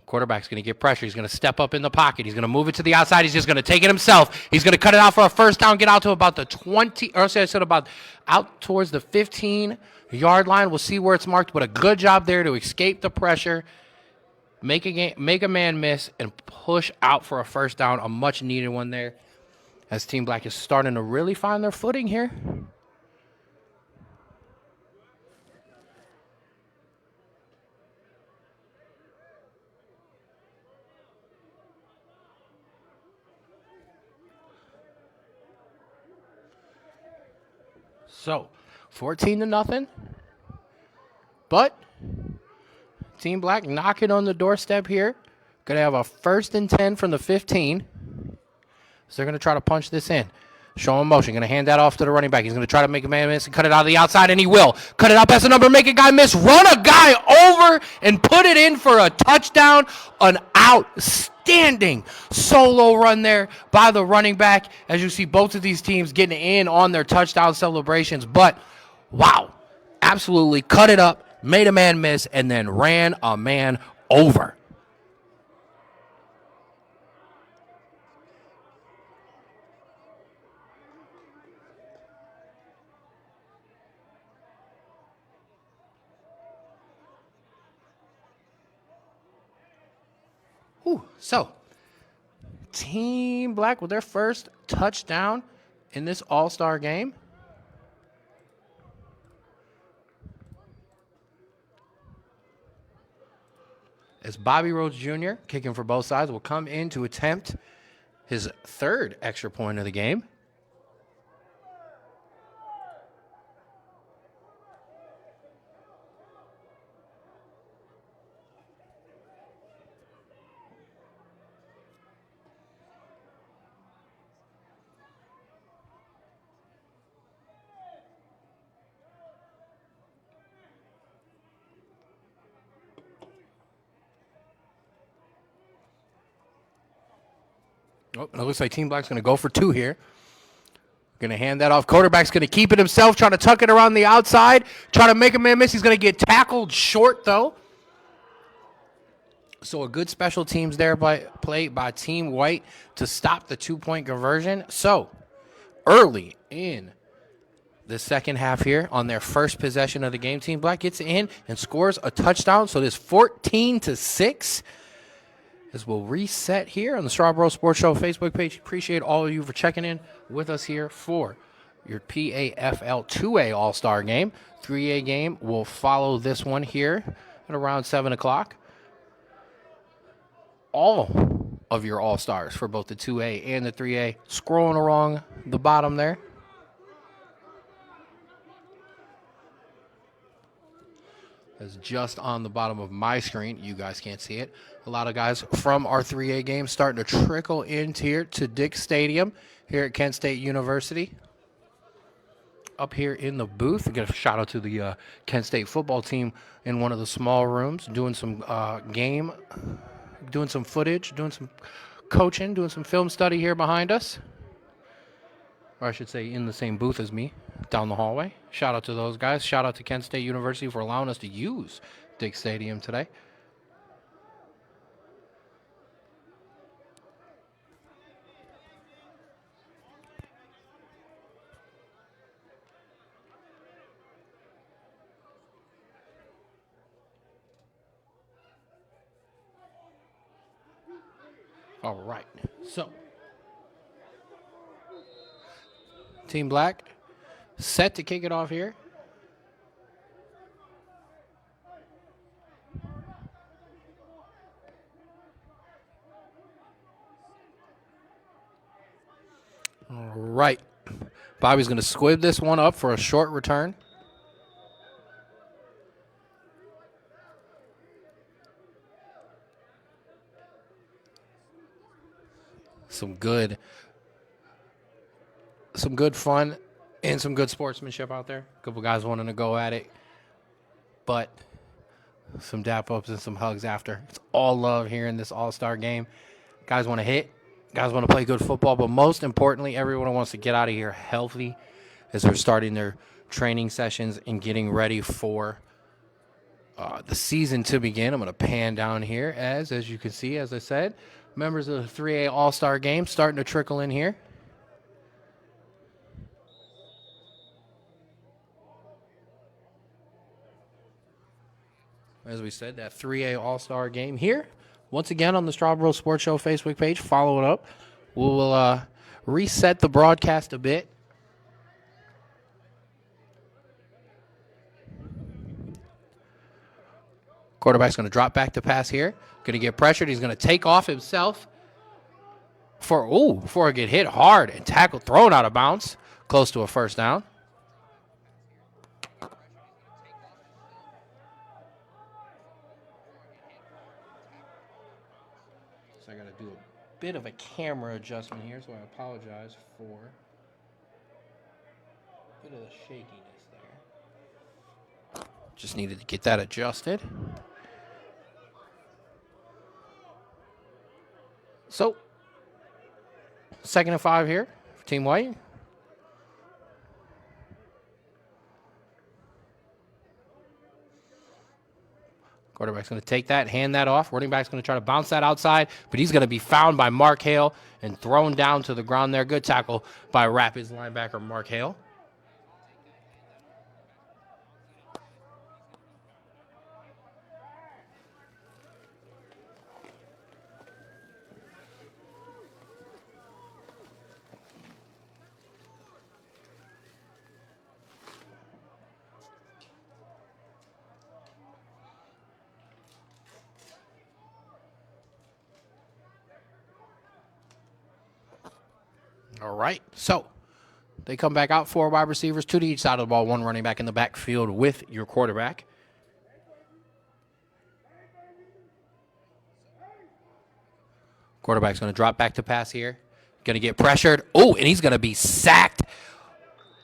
Quarterback's going to get pressure. He's going to step up in the pocket. He's going to move it to the outside. He's just going to take it himself. He's going to cut it out for a first down, get out to about the 20, or I said about out towards the 15-yard line. We'll see where it's marked, but a good job there to escape the pressure, make a man miss, and push out for a first down, a much-needed one there, as Team Black is starting to really find their footing here. So, 14-0. But Team Black knocking on the doorstep here. Going to have a 1st and 10 from the 15. So they're going to try to punch this in. Show him motion. Going to hand that off to the running back. He's going to try to make a man miss and cut it out of the outside, and he will. Cut it out past the number, make a guy miss, run a guy over, and put it in for a touchdown. An outstanding solo run there by the running back. As you see, both of these teams getting in on their touchdown celebrations. But, wow, absolutely cut it up, made a man miss, and then ran a man over. So, Team Black with their first touchdown in this all-star game. As Bobby Rhodes Jr., kicking for both sides, will come in to attempt his 3rd extra point of the game. Oh, it looks like Team Black's going to go for 2 here. Going to hand that off. Quarterback's going to keep it himself, trying to tuck it around the outside, trying to make a man miss. He's going to get tackled short, though. So a good special teams there play by Team White to stop the 2-point conversion. So early in the second half here, on their first possession of the game, Team Black gets in and scores a touchdown. So it is 14-6. As we'll reset here on the Strawbro Sports Show Facebook page. Appreciate all of you for checking in with us here for your PAFL 2A All-Star game. 3A game will follow this one here at around 7 o'clock. All of your All-Stars for both the 2A and the 3A scrolling along the bottom there. It's just on the bottom of my screen. You guys can't see it. A lot of guys from our 3A game starting to trickle in here to Dick Stadium here at Kent State University. Up here in the booth, give a shout out to the Kent State football team in one of the small rooms, doing some game, doing some footage, doing some coaching, doing some film study here behind us. Or I should say in the same booth as me, down the hallway. Shout out to those guys. Shout out to Kent State University for allowing us to use Dick Stadium today. All right, so Team Black set to kick it off here. All right, Bobby's going to squib this one up for a short return. Some good fun and some good sportsmanship out there. A couple guys wanting to go at it, but some dap ups and some hugs after. It's all love here in this All-Star game. Guys want to hit. Guys want to play good football, but most importantly, everyone wants to get out of here healthy as they're starting their training sessions and getting ready for the season to begin. I'm going to pan down here as you can see, as I said, members of the 3A All-Star game starting to trickle in here. As we said, that 3A All-Star game here. Once again on the Strawboro Sports Show Facebook page, follow it up. We'll reset the broadcast a bit. Quarterback's going to drop back to pass here. Going to get pressured. He's going to take off himself before it get hit hard and tackle thrown out of bounds. Close to a first down. So I got to do a bit of a camera adjustment here, so I apologize for a bit of the shakiness there. Just needed to get that adjusted. So, 2nd and 5 here for Team White. Quarterback's going to take that, hand that off. Running back's going to try to bounce that outside, but he's going to be found by Mark Hale and thrown down to the ground there. Good tackle by Rapids linebacker Mark Hale. All right, so they come back out, 4 wide receivers, 2 to each side of the ball, 1 running back in the backfield with your quarterback. Quarterback's going to drop back to pass here. Going to get pressured. Oh, and he's going to be sacked.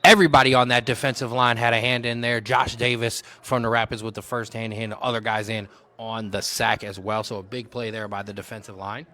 Everybody on that defensive line had a hand in there. Josh Davis from the Rapids with the first hand, and the other guys in on the sack as well. So a big play there by the defensive line.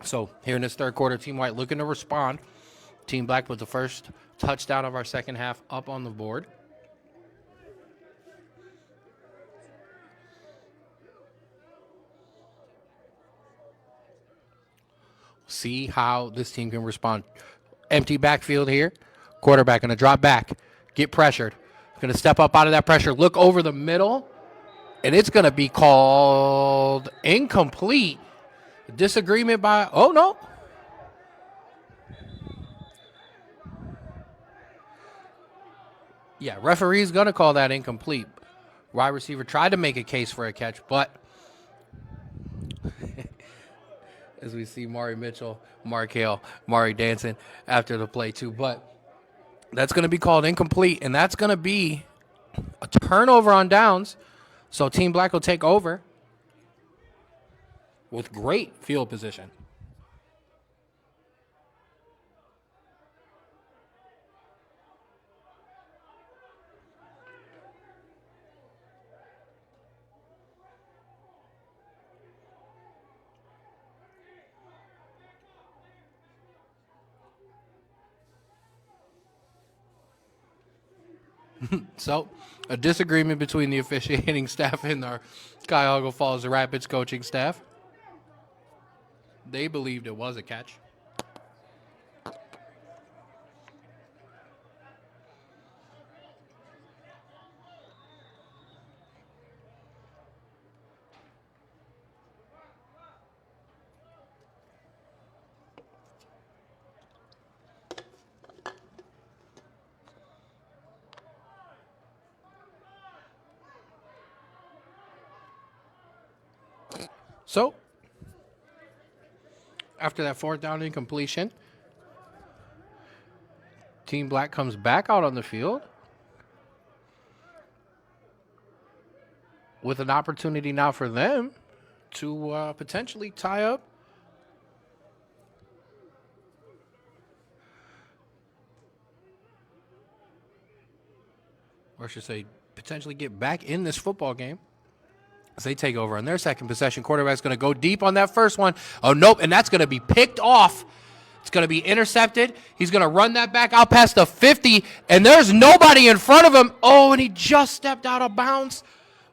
So here in this third quarter, Team White looking to respond. Team Black with the first touchdown of our second half up on the board. See how this team can respond. Empty backfield here. Quarterback going to drop back. Get pressured. Going to step up out of that pressure. Look over the middle. And it's going to be called incomplete. Disagreement by, oh, no. Yeah, referee's going to call that incomplete. Wide receiver tried to make a case for a catch, but as we see Mari Mitchell, Mark Hale, Mari dancing after the play too. But that's going to be called incomplete, and that's going to be a turnover on downs. So Team Black will take over with great field position. So, a disagreement between the officiating staff and our Cuyahoga Falls Rapids coaching staff. They believed it was a catch. So, after that fourth down incompletion, Team Black comes back out on the field with an opportunity now for them to potentially tie up. Or I should say, potentially get back in this football game. As they take over on their second possession, quarterback's going to go deep on that first one. Oh, nope, and that's going to be picked off. It's going to be intercepted. He's going to run that back out past the 50, and there's nobody in front of him. Oh, and he just stepped out of bounds.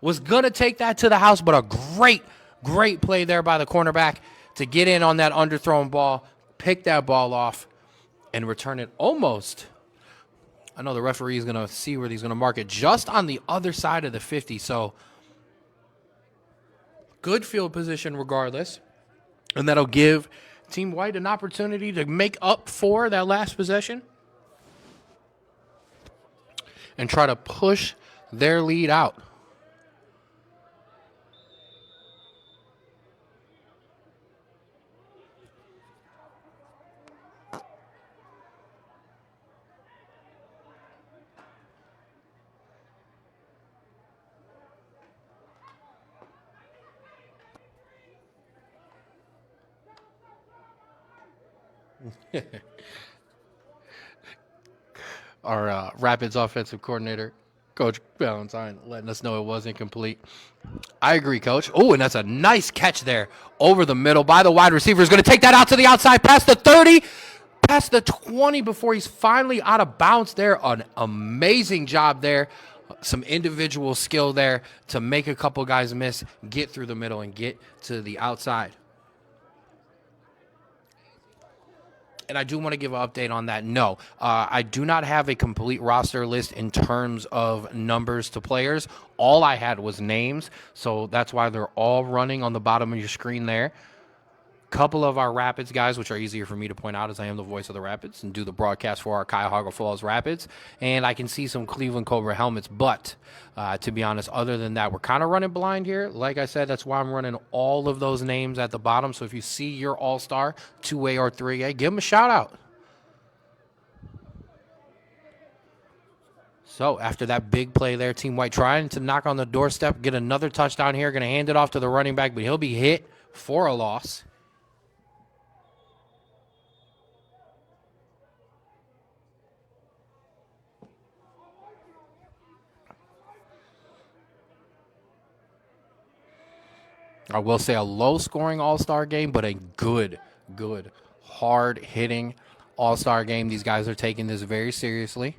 Was going to take that to the house, but a great play there by the cornerback to get in on that underthrown ball, pick that ball off, and return it almost. I know the referee is going to see where he's going to mark it just on the other side of the 50, so good field position regardless, and that'll give Team White an opportunity to make up for that last possession and try to push their lead out. Our Rapids offensive coordinator, Coach Valentine, letting us know it was incomplete. I agree, Coach. Oh, and that's a nice catch there over the middle by the wide receiver. He's going to take that out to the outside, past the 30, past the 20 before he's finally out of bounds there. An amazing job there. Some individual skill there to make a couple guys miss, get through the middle, and get to the outside. And I do want to give an update on that. No, I do not have a complete roster list in terms of numbers to players. All I had was names, so that's why they're all running on the bottom of your screen there. Couple of our Rapids guys, which are easier for me to point out as I am the voice of the Rapids and do the broadcast for our Cuyahoga Falls Rapids. And I can see some Cleveland Cobra helmets. But to be honest, other than that, we're kind of running blind here. Like I said, that's why I'm running all of those names at the bottom. So if you see your all-star 2A or 3A, give them a shout out. So after that big play there, Team White trying to knock on the doorstep, get another touchdown here. Going to hand it off to the running back, but he'll be hit for a loss. I will say a low-scoring all-star game, but a good, hard-hitting all-star game. These guys are taking this very seriously.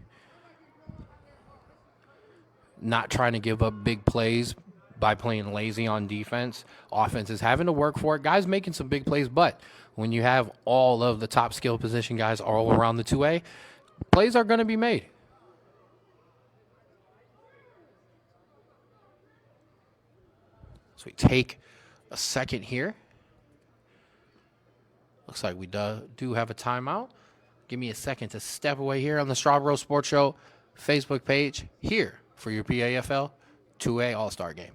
Not trying to give up big plays, by playing lazy on defense. Offense is having to work for it. Guys making some big plays, but when you have all of the top skill position guys all around the 2A, plays are going to be made. So we take a second here. Looks like we do have a timeout. Give me a second to step away here on the Straw Bros Sports Show Facebook page here for your PAFL 2A All-Star Game.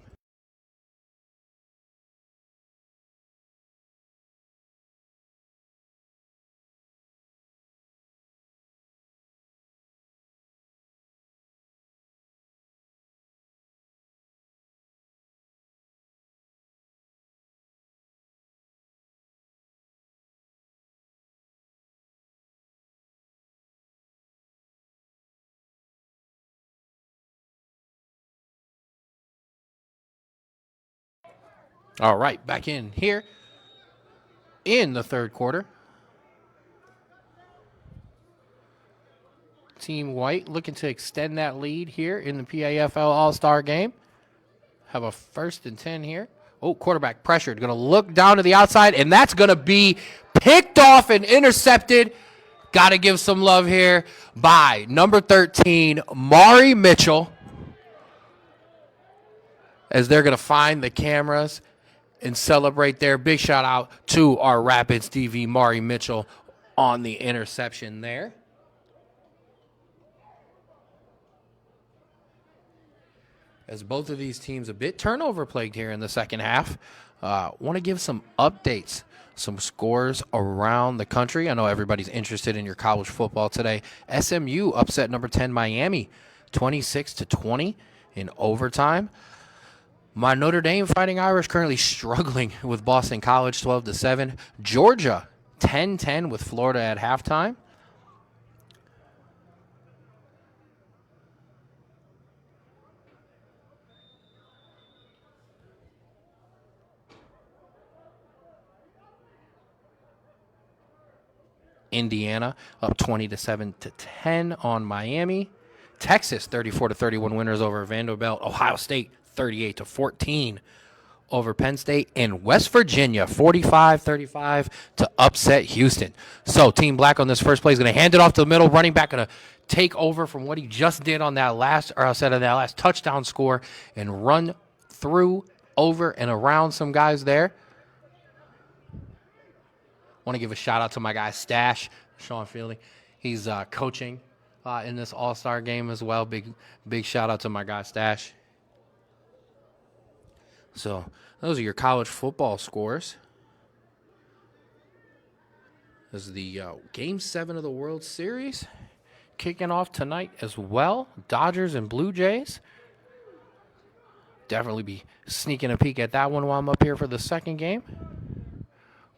All right, back in here in the third quarter. Team White looking to extend that lead here in the PAFL All-Star Game. Have a 1st and 10 here. Oh, quarterback pressured. Going to look down to the outside, and that's going to be picked off and intercepted. Got to give some love here by number 13, Mari Mitchell, as they're going to find the cameras and celebrate there. Big shout out to our Rapids DV, Mari Mitchell, on the interception there. As both of these teams a bit turnover plagued here in the second half. Want to give some updates, some scores around the country. I know everybody's interested in your college football today. SMU upset number 10 Miami 26-20 in overtime. My Notre Dame Fighting Irish currently struggling with Boston College 12-7. Georgia 10-10 with Florida at halftime. Indiana up 20-7-10 on Miami. Texas 34-31 winners over Vanderbilt. Ohio State 38-14 over Penn State. And West Virginia 45-35 to upset Houston. So Team Black on this first play is going to hand it off to the middle. Running back going to take over from what he just did on that last, or outside of that last touchdown score, and run through, over, and around some guys there. Want to give a shout out to my guy Stash, Sean Fielding. He's coaching in this All-Star Game as well. Big shout out to my guy Stash. So those are your college football scores. This is the Game 7 of the World Series kicking off tonight as well. Dodgers and Blue Jays. Definitely be sneaking a peek at that one while I'm up here for the second game.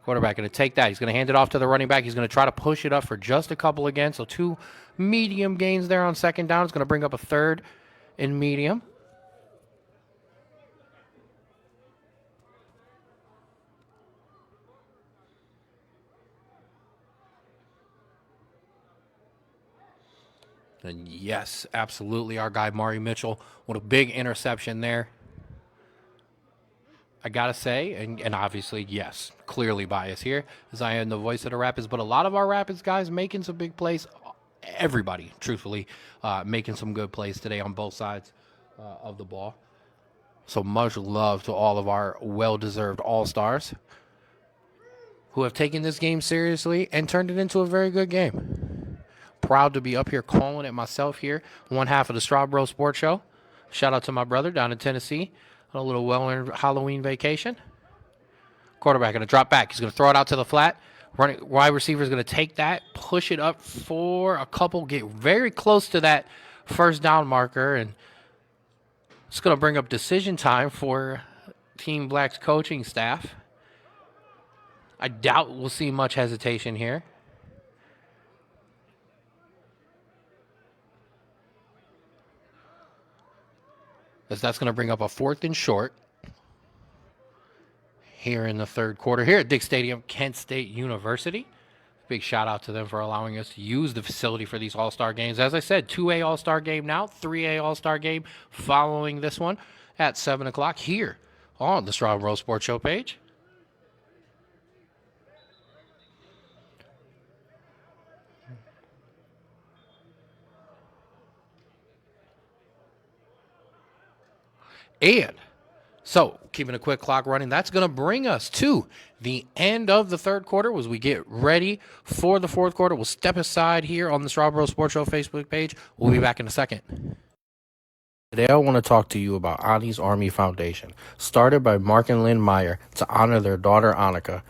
Quarterback going to take that. He's going to hand it off to the running back. He's going to try to push it up for just a couple again. So 2 medium gains there on second down. It's going to bring up a 3rd and medium. And yes, absolutely, our guy Mari Mitchell. What a big interception there. I got to say, and obviously, yes, clearly biased here, as I am the voice of the Rapids, but a lot of our Rapids guys making some big plays. Everybody, truthfully, making some good plays today on both sides of the ball. So much love to all of our well-deserved All-Stars who have taken this game seriously and turned it into a very good game. Proud to be up here calling it myself here, one half of the Straw Bros Sports Show. Shout out to my brother down in Tennessee. A little well-earned Halloween vacation. Quarterback going to drop back. He's going to throw it out to the flat. Wide receiver is going to take that, push it up for a couple, get very close to that first down marker, and it's going to bring up decision time for Team Black's coaching staff. I doubt we'll see much hesitation here. As that's going to bring up a 4th and short here in the third quarter here at Dick Stadium, Kent State University. Big shout out to them for allowing us to use the facility for these All-Star games. As I said, 2A All-Star game now, 3A All-Star game following this one. at 7 o'clock here on the Straw Roll Sports Show page. And so, keeping a quick clock running, that's going to bring us to the end of the third quarter as we get ready for the fourth quarter. We'll step aside here on the Strawboro Sports Show Facebook page. We'll be back in a second. Today, I want to talk to you about Ani's Army Foundation, started by Mark and Lynn Meyer to honor their daughter, Annika.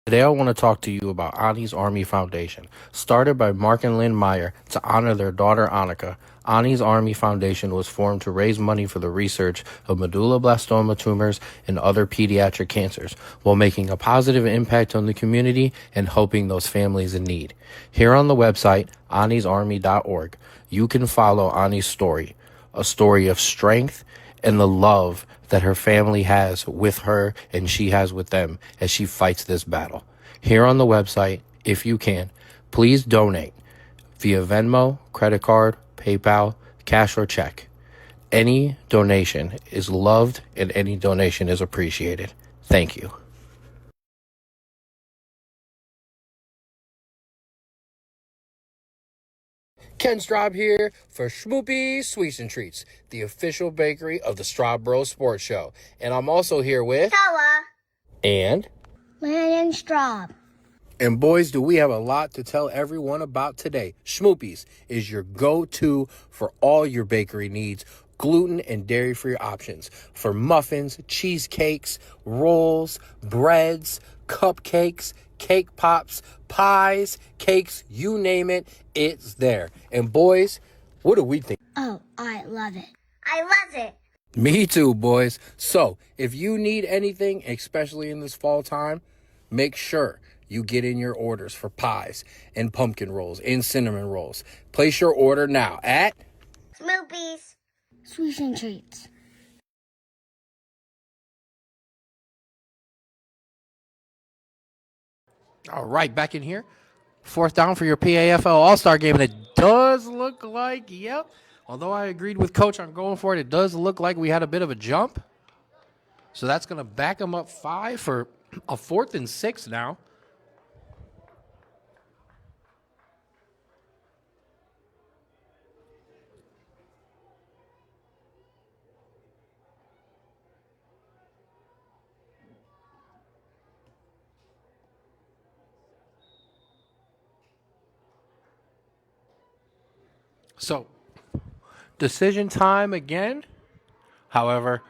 Today, I want to talk to you about Ani's Army Foundation, started by Mark and Lynn Meyer to honor their daughter, Annika. Ani's Army Foundation was formed to raise money for the research of medulloblastoma tumors and other pediatric cancers, while making a positive impact on the community and helping those families in need. Here on the website, anisarmy.org, you can follow Ani's story, a story of strength and the love that her family has with her and she has with them as she fights this battle. Here on the website, if you can, please donate via Venmo, credit card, PayPal, cash, or check. Any donation is loved and any donation is appreciated. Thank you. Ken Straub here for Schmoopy Sweets and Treats, the official bakery of the Strawboro Sports Show. And I'm also here with Toa and Landon Straub. And boys, do we have a lot to tell everyone about today. Schmoopy's is your go-to for all your bakery needs. Gluten and dairy-free options for muffins, cheesecakes, rolls, breads, cupcakes, cake pops, pies, cakes, you name it, it's there. And boys, what do we think? Oh, I love it. I love it. Me too, boys. So, if you need anything, especially in this fall time, make sure you get in your orders for pies and pumpkin rolls and cinnamon rolls. Place your order now at Smoothies. Sweets and treats. All right, back in here. Fourth down for your PAFL All-Star Game. And it does look like, yep, although I agreed with Coach on going for it, it does look like we had a bit of a jump. So that's going to back them up 5 for a 4th and 6 now. So, decision time again. However,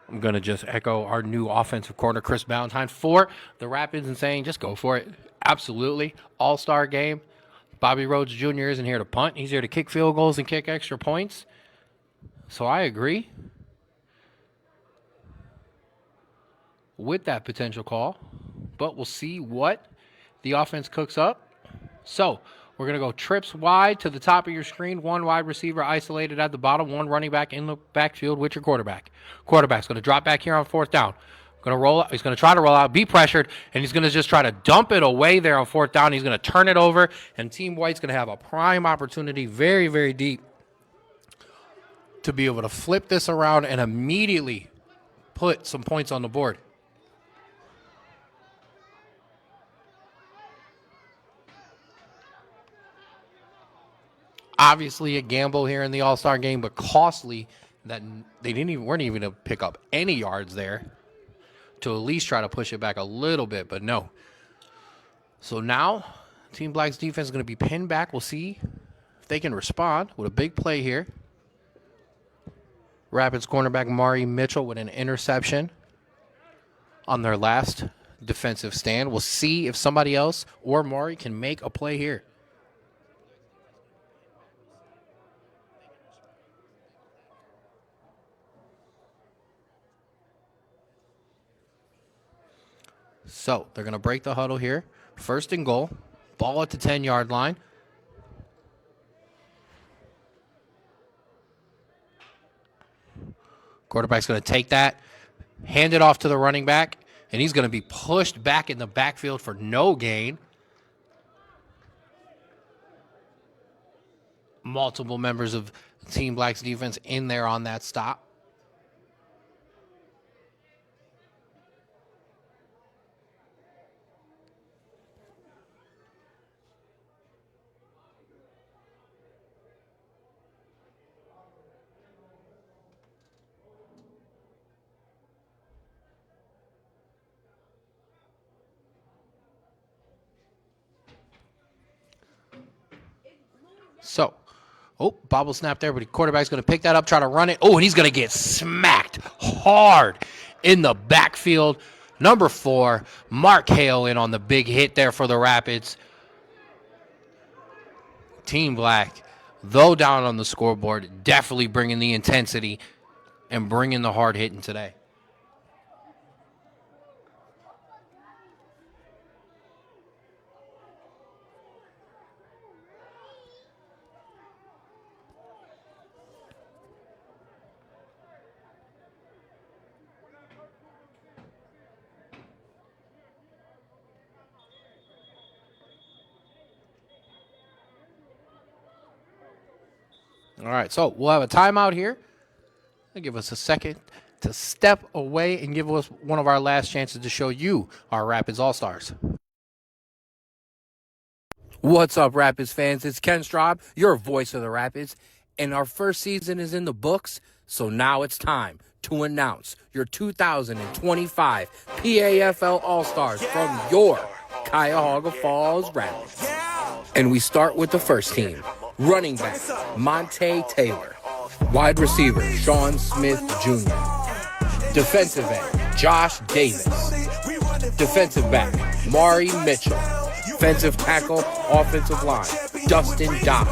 I'm going to just echo our new offensive coordinator, Chris Ballantyne, for the Rapids and saying just go for it. Absolutely. All-star game. Bobby Rhodes Jr. isn't here to punt. He's here to kick field goals and kick extra points. So I agree with that potential call. But we'll see what the offense cooks up. So we're going to go trips wide to the top of your screen. 1 wide receiver isolated at the bottom. 1 running back in the backfield with your quarterback. Quarterback's going to drop back here on 4th down. Going to roll out. He's going to try to roll out, be pressured, and he's going to just try to dump it away there on 4th down. He's going to turn it over, and Team White's going to have a prime opportunity very, very deep to be able to flip this around and immediately put some points on the board. Obviously a gamble here in the All-Star game, but costly that they weren't even to pick up any yards there to at least try to push it back a little bit, but no. So now Team Black's defense is going to be pinned back. We'll see if they can respond with a big play here. Rapids cornerback Mari Mitchell with an interception on their last defensive stand. We'll see if somebody else or Mari can make a play here. So they're going to break the huddle here. 1st and goal. Ball at the 10-yard line. Quarterback's going to take that, hand it off to the running back, and he's going to be pushed back in the backfield for no gain. Multiple members of Team Black's defense in there on that stop. So, bobble snap there, but the quarterback's going to pick that up, try to run it. Oh, and he's going to get smacked hard in the backfield. Number 4, Mark Hale in on the big hit there for the Rapids. Team Black, though down on the scoreboard, definitely bringing the intensity and bringing the hard hitting today. All right, so we'll have a timeout here. It'll give us a second to step away and give us one of our last chances to show you our Rapids All-Stars. What's up, Rapids fans? It's Ken Straub, your voice of the Rapids, and our first season is in the books, so now it's time to announce your 2025 PAFL All-Stars from your Cuyahoga Falls Rapids. And we start with the first team. Running back, Monte Taylor. Wide receiver, Sean Smith Jr. Defensive end, Josh Davis. Defensive back, Mari Mitchell. Defensive tackle, offensive line, Dustin Dodd.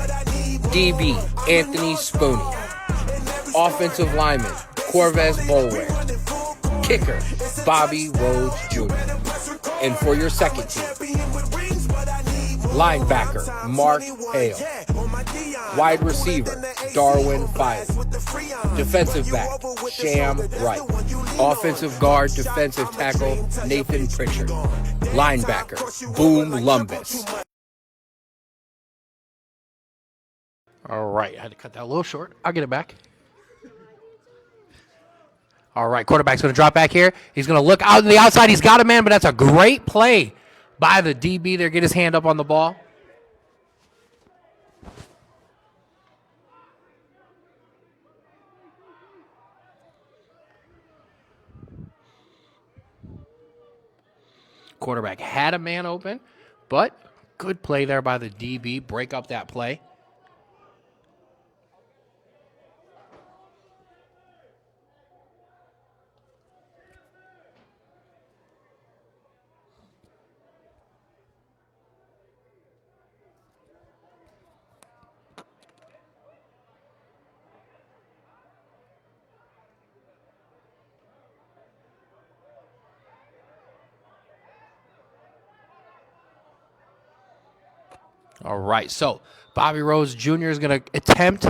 DB, Anthony Spooney. Offensive lineman, Corvez Bolware. Kicker, Bobby Rhodes Jr. And for your second team, linebacker, Mark Hale. Wide receiver, Darwin Filey. Defensive back, Sham Wright. Offensive guard, defensive tackle, Nathan Pritchard. Linebacker, Boom Lumbus. All right, I had to cut that a little short. I'll get it back. All right, quarterback's going to drop back here. He's going to look out to the outside. He's got a man, but that's a great play by the DB there. Get his hand up on the ball. Quarterback had a man open, but good play there by the DB. Break up that play. All right, so Bobby Rhodes Jr. is going to attempt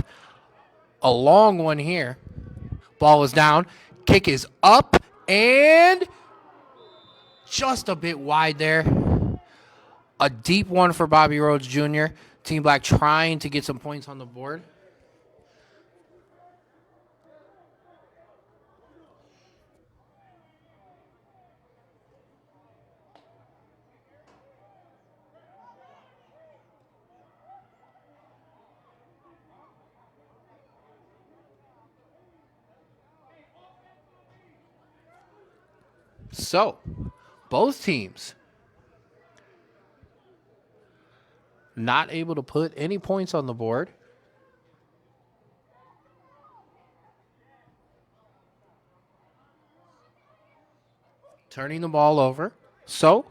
a long one here. Ball is down. Kick is up and just a bit wide there. A deep one for Bobby Rhodes Jr. Team Black trying to get some points on the board. So, both teams not able to put any points on the board. Turning the ball over. So,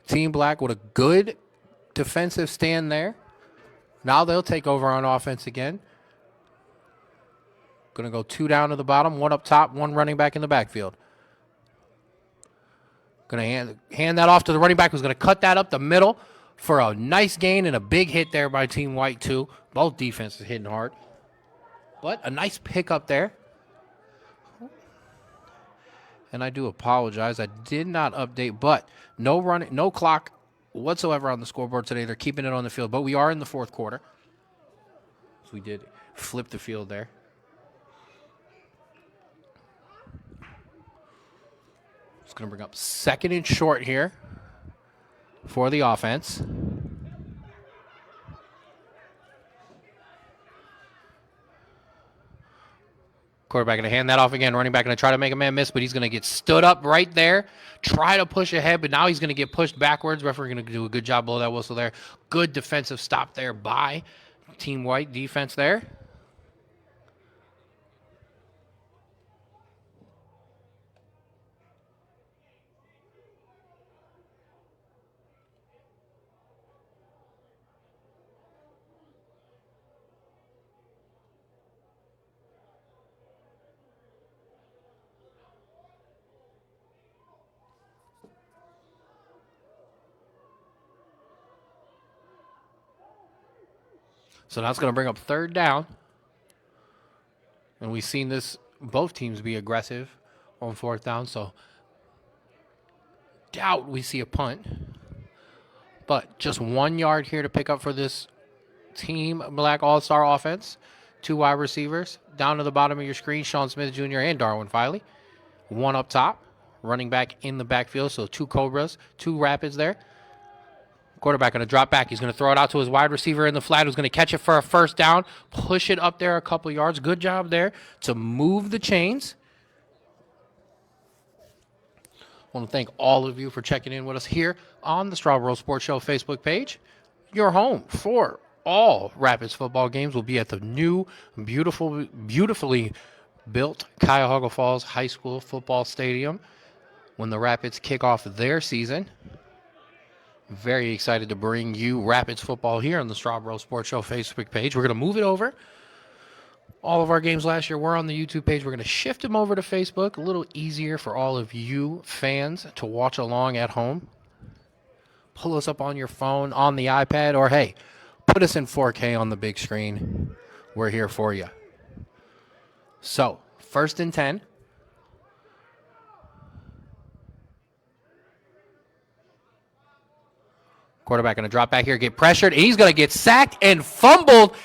Team Black with a good defensive stand there. Now they'll take over on offense again. Going to go 2 down to the bottom, 1 up top, 1 running back in the backfield. Going to hand that off to the running back who's going to cut that up the middle for a nice gain and a big hit there by Team White too. Both defenses hitting hard. But a nice pickup there. And I do apologize. I did not update, but no clock whatsoever on the scoreboard today. They're keeping it on the field, but we are in the fourth quarter. So we did flip the field there. It's going to bring up 2nd and short here for the offense. Quarterback going to hand that off again. Running back going to try to make a man miss, but he's going to get stood up right there. Try to push ahead, but now he's going to get pushed backwards. Referee going to do a good job below that whistle there. Good defensive stop there by Team White defense there. So that's going to bring up third down. And we've seen this, both teams be aggressive on fourth down. So doubt we see a punt. But just 1 yard here to pick up for this Team Black All-Star offense. 2 wide receivers. Down to the bottom of your screen, Sean Smith Jr. and Darwin Filey. 1 up top. Running back in the backfield. So 2 Cobras, 2 Rapids there. Quarterback going to drop back. He's going to throw it out to his wide receiver in the flat, who's going to catch it for a first down, push it up there a couple yards. Good job there to move the chains. I want to thank all of you for checking in with us here on the Strawboro Sports Show Facebook page. Your home for all Rapids football games will be at the new, beautifully built Cuyahoga Falls High School football stadium when the Rapids kick off their season. Very excited to bring you Rapids football here on the Strawboro Sports Show Facebook page. We're going to move it over. All of our games last year were on the YouTube page. We're going to shift them over to Facebook. A little easier for all of you fans to watch along at home. Pull us up on your phone, on the iPad, or hey, put us in 4K on the big screen. We're here for you. So, 1st and 10. Quarterback going to drop back here, get pressured, and he's going to get sacked and fumbled.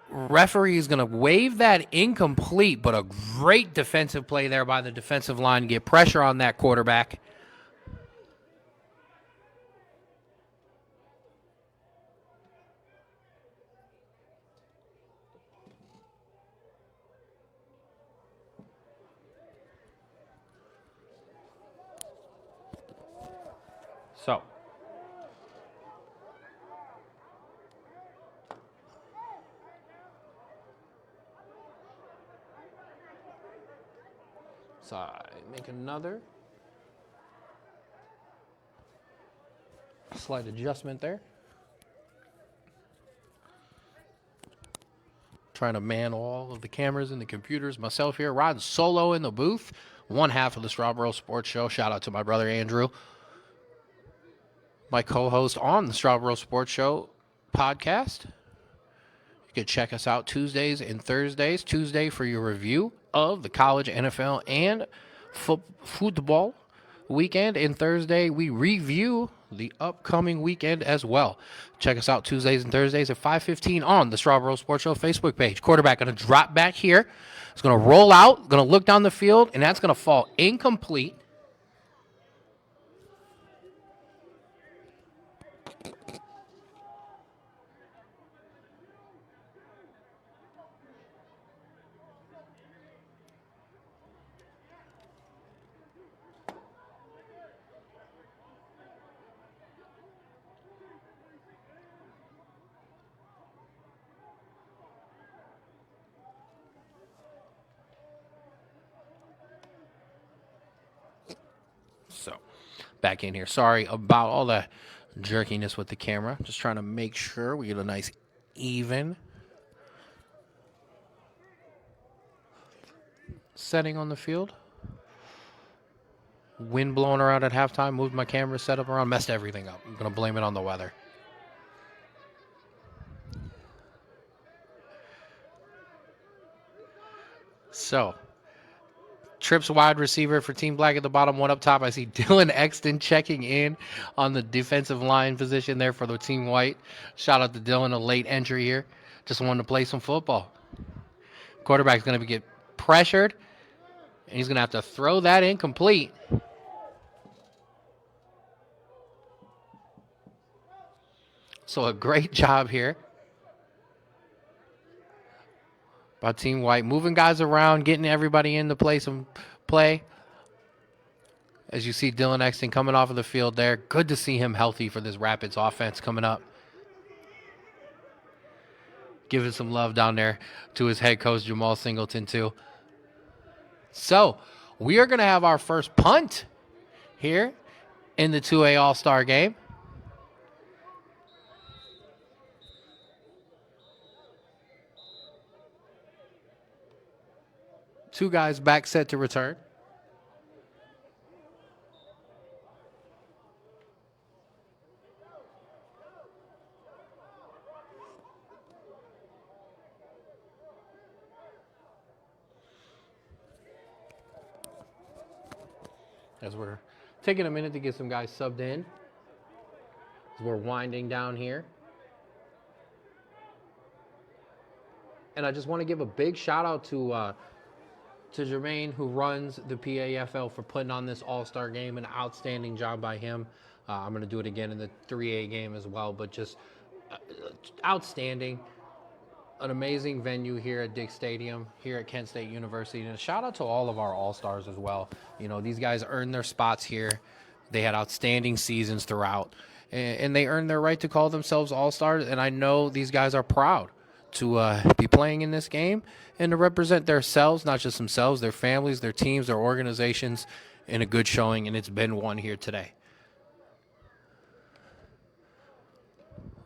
Referee is going to wave that incomplete, but a great defensive play there by the defensive line. Get pressure on that quarterback. So, side, make another slight adjustment there. Trying to man all of the cameras and the computers myself here. Riding solo in the booth. 1/2 of the Strawboro Sports Show. Shout out to my brother Andrew, my co-host on the Strawboro Sports Show podcast. You can check us out Tuesdays and Thursdays. Tuesday for your review of the college, NFL, and football weekend. And Thursday, we review the upcoming weekend as well. Check us out Tuesdays and Thursdays at 5:15 on the Strawboro Sports Show Facebook page. Quarterback going to drop back here. It's going to roll out, going to look down the field, and that's going to fall incomplete. So, back in here. Sorry about all the jerkiness with the camera. Just trying to make sure we get a nice even setting on the field. Wind blowing around at halftime. Moved my camera setup around. Messed everything up. I'm going to blame it on the weather. So, Trips wide receiver for Team Black at the bottom, 1 up top. I see Dylan Exton checking in on the defensive line position there for the Team White. Shout out to Dylan, a late entry here. Just wanted to play some football. Quarterback's going to get pressured, and he's going to have to throw that incomplete. So a great job here by Team White. Moving guys around, getting everybody in the place of play. As you see Dylan Exton coming off of the field there. Good to see him healthy for this Rapids offense coming up. Giving some love down there to his head coach, Jamal Singleton, too. So, we are going to have our first punt here in the 2A All-Star game. Two guys back set to return. As we're taking a minute to get some guys subbed in. As we're winding down here. And I just want to give a big shout out to Jermaine, who runs the PAFL, for putting on this All-Star game. An outstanding job by him. I'm going to do it again in the 3A game as well, but just outstanding. An amazing venue here at Dick Stadium, here at Kent State University. And a shout out to all of our All-Stars as well. You know, these guys earned their spots here. They had outstanding seasons throughout. And they earned their right to call themselves All-Stars. And I know these guys are proud to be playing in this game and to represent themselves, not just themselves, their families, their teams, their organizations, in a good showing. And it's been one here today.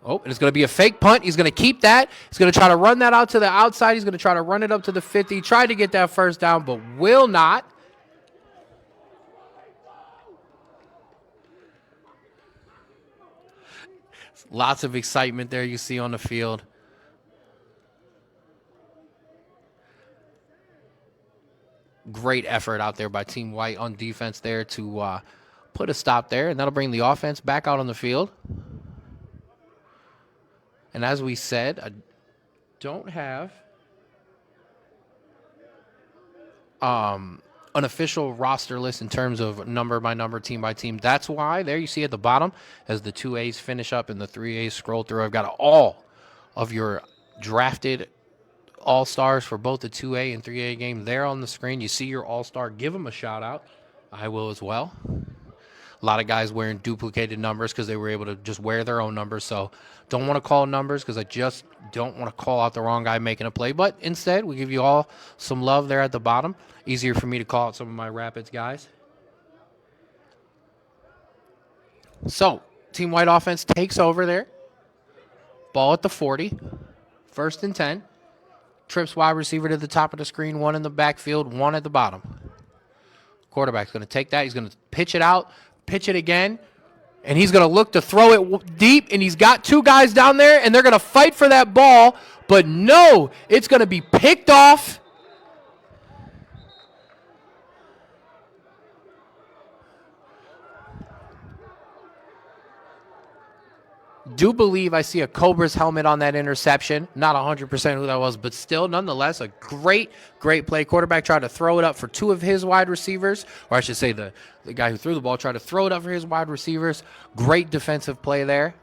Oh, and it's going to be a fake punt. He's going to keep that. He's going to try to run that out to the outside. He's going to try to run it up to the 50. Tried to get that first down, but will not. Lots of excitement there you see on the field. Great effort out there by Team White on defense there to put a stop there, and that'll bring the offense back out on the field. And as we said, I don't have an official roster list in terms of number by number, team by team. That's why there you see at the bottom, as the 2As finish up and the 3As scroll through, I've got all of your drafted All-Stars for both the 2A and 3A game there on the screen. You see your All-Star. Give them a shout-out. I will as well. A lot of guys wearing duplicated numbers because they were able to just wear their own numbers. So don't want to call numbers because I just don't want to call out the wrong guy making a play. But instead, we give you all some love there at the bottom. Easier for me to call out some of my Rapids guys. So Team White offense takes over there. Ball at the 40. 1st and 10. Trips wide receiver to the top of the screen. One in the backfield. One at the bottom. Quarterback's going to take that. He's going to pitch it out. Pitch it again, and he's going to look to throw it deep, and he's got two guys down there, and they're going to fight for that ball, but no, it's going to be picked off. Do believe I see a Cobra's helmet on that interception. Not 100% who that was, but still, nonetheless, a great play. Quarterback tried to throw it up for two of his wide receivers, or I should say the guy who threw the ball tried to throw it up for his wide receivers. Great defensive play there.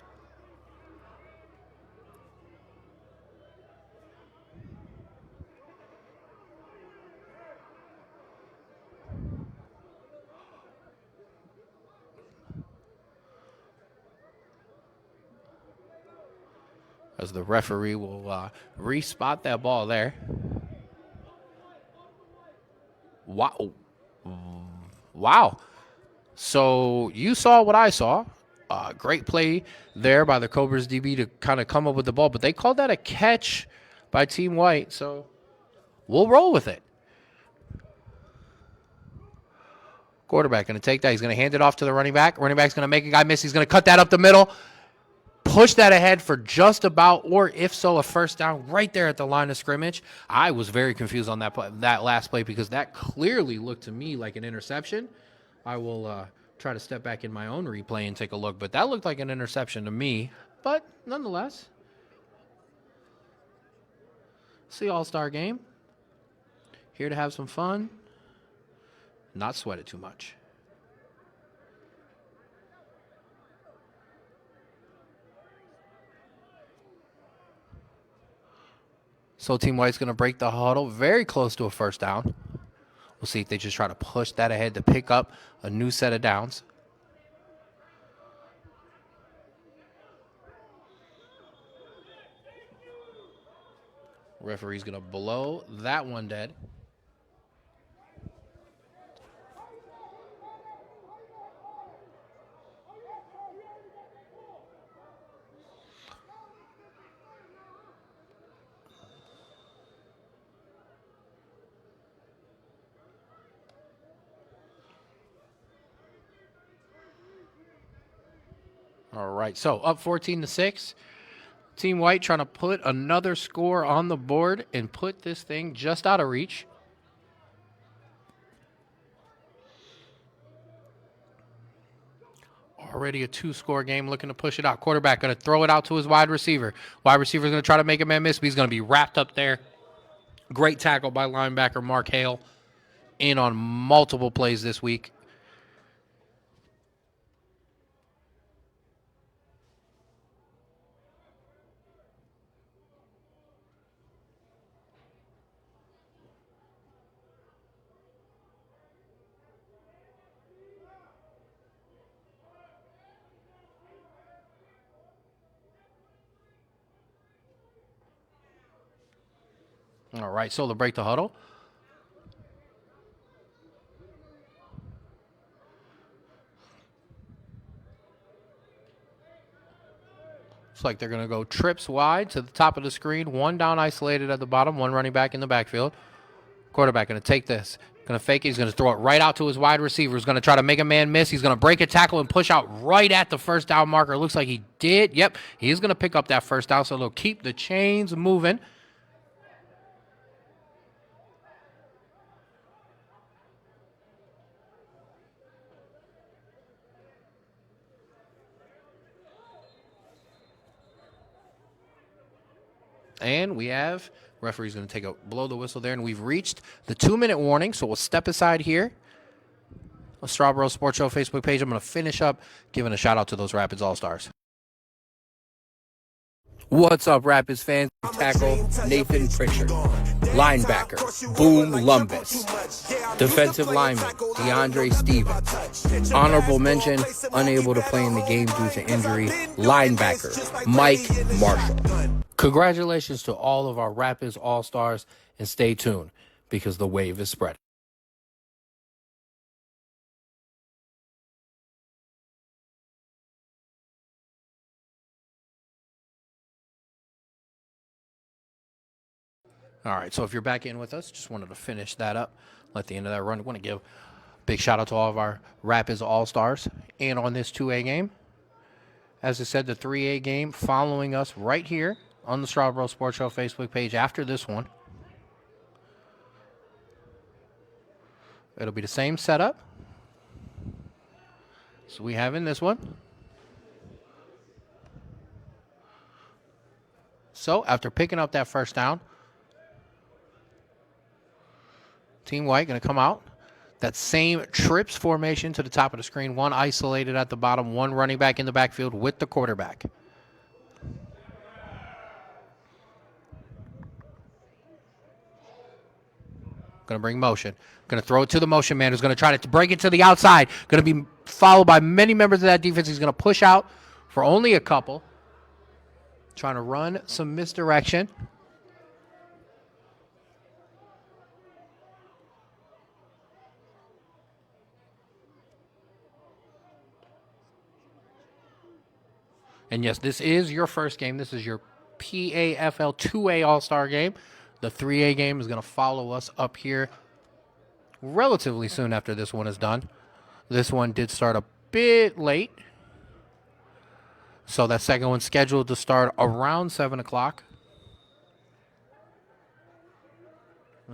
As the referee will re-spot that ball there. Wow. So you saw what I saw. Great play there by the Cobras DB to kind of come up with the ball, but they called that a catch by Team White, so we'll roll with it. Quarterback going to take that. He's going to hand it off to the running back. Running back's going to make a guy miss. He's going to cut that up the middle. Push that ahead for just about, or if so, a first down right there at the line of scrimmage. I was very confused on that last play because that clearly looked to me like an interception. I will try to step back in my own replay and take a look, but that looked like an interception to me. But nonetheless, it's the All-Star game. Here to have some fun, not sweat it too much. So Team White's going to break the huddle very close to a first down. We'll see if they just try to push that ahead to pick up a new set of downs. Referee's going to blow that one dead. All right, so up 14-6. Team White trying to put another score on the board and put this thing just out of reach. Already a 2-score game, looking to push it out. Quarterback going to throw it out to his wide receiver. Wide receiver is going to try to make a man miss, but he's going to be wrapped up there. Great tackle by linebacker Mark Hale, in on multiple plays this week. All right, so they'll break the huddle. Looks like they're going to go trips wide to the top of the screen. One down isolated at the bottom, one running back in the backfield. Quarterback going to take this. Going to fake it. He's going to throw it right out to his wide receiver. He's going to try to make a man miss. He's going to break a tackle and push out right at the first down marker. Looks like he did. Yep, he is going to pick up that first down, so they'll keep the chains moving. And we have, referee's going to blow the whistle there, and we've reached the 2-minute warning, so we'll step aside here. A Strawboro Sports Show Facebook page. I'm going to finish up giving a shout-out to those Rapids All-Stars. What's up, Rapids fans? Tackle Nathan Pritchard. Linebacker, Boom Lumbus. Defensive lineman, DeAndre Stevens. Honorable mention, unable to play in the game due to injury, linebacker, Mike Marshall. Congratulations to all of our Rapids All-Stars, and stay tuned because the wave is spreading. All right, so if you're back in with us, just wanted to finish that up. At the end of that run, I want to give a big shout out to all of our Rapids All-Stars and on this 2A game. As I said, the 3A game following us right here on the Strawboro Sports Show Facebook page after this one. It'll be the same setup. So we have in this one. So after picking up that first down, Team White going to come out. That same trips formation to the top of the screen. One isolated at the bottom, one running back in the backfield with the quarterback. Going to bring motion. Going to throw it to the motion man who's going to try to break it to the outside. Going to be followed by many members of that defense. He's going to push out for only a couple. Trying to run some misdirection. And yes, this is your first game. This is your PAFL 2A All-Star game. The 3A game is going to follow us up here relatively soon after this one is done. This one did start a bit late. So that second one's scheduled to start around 7 o'clock.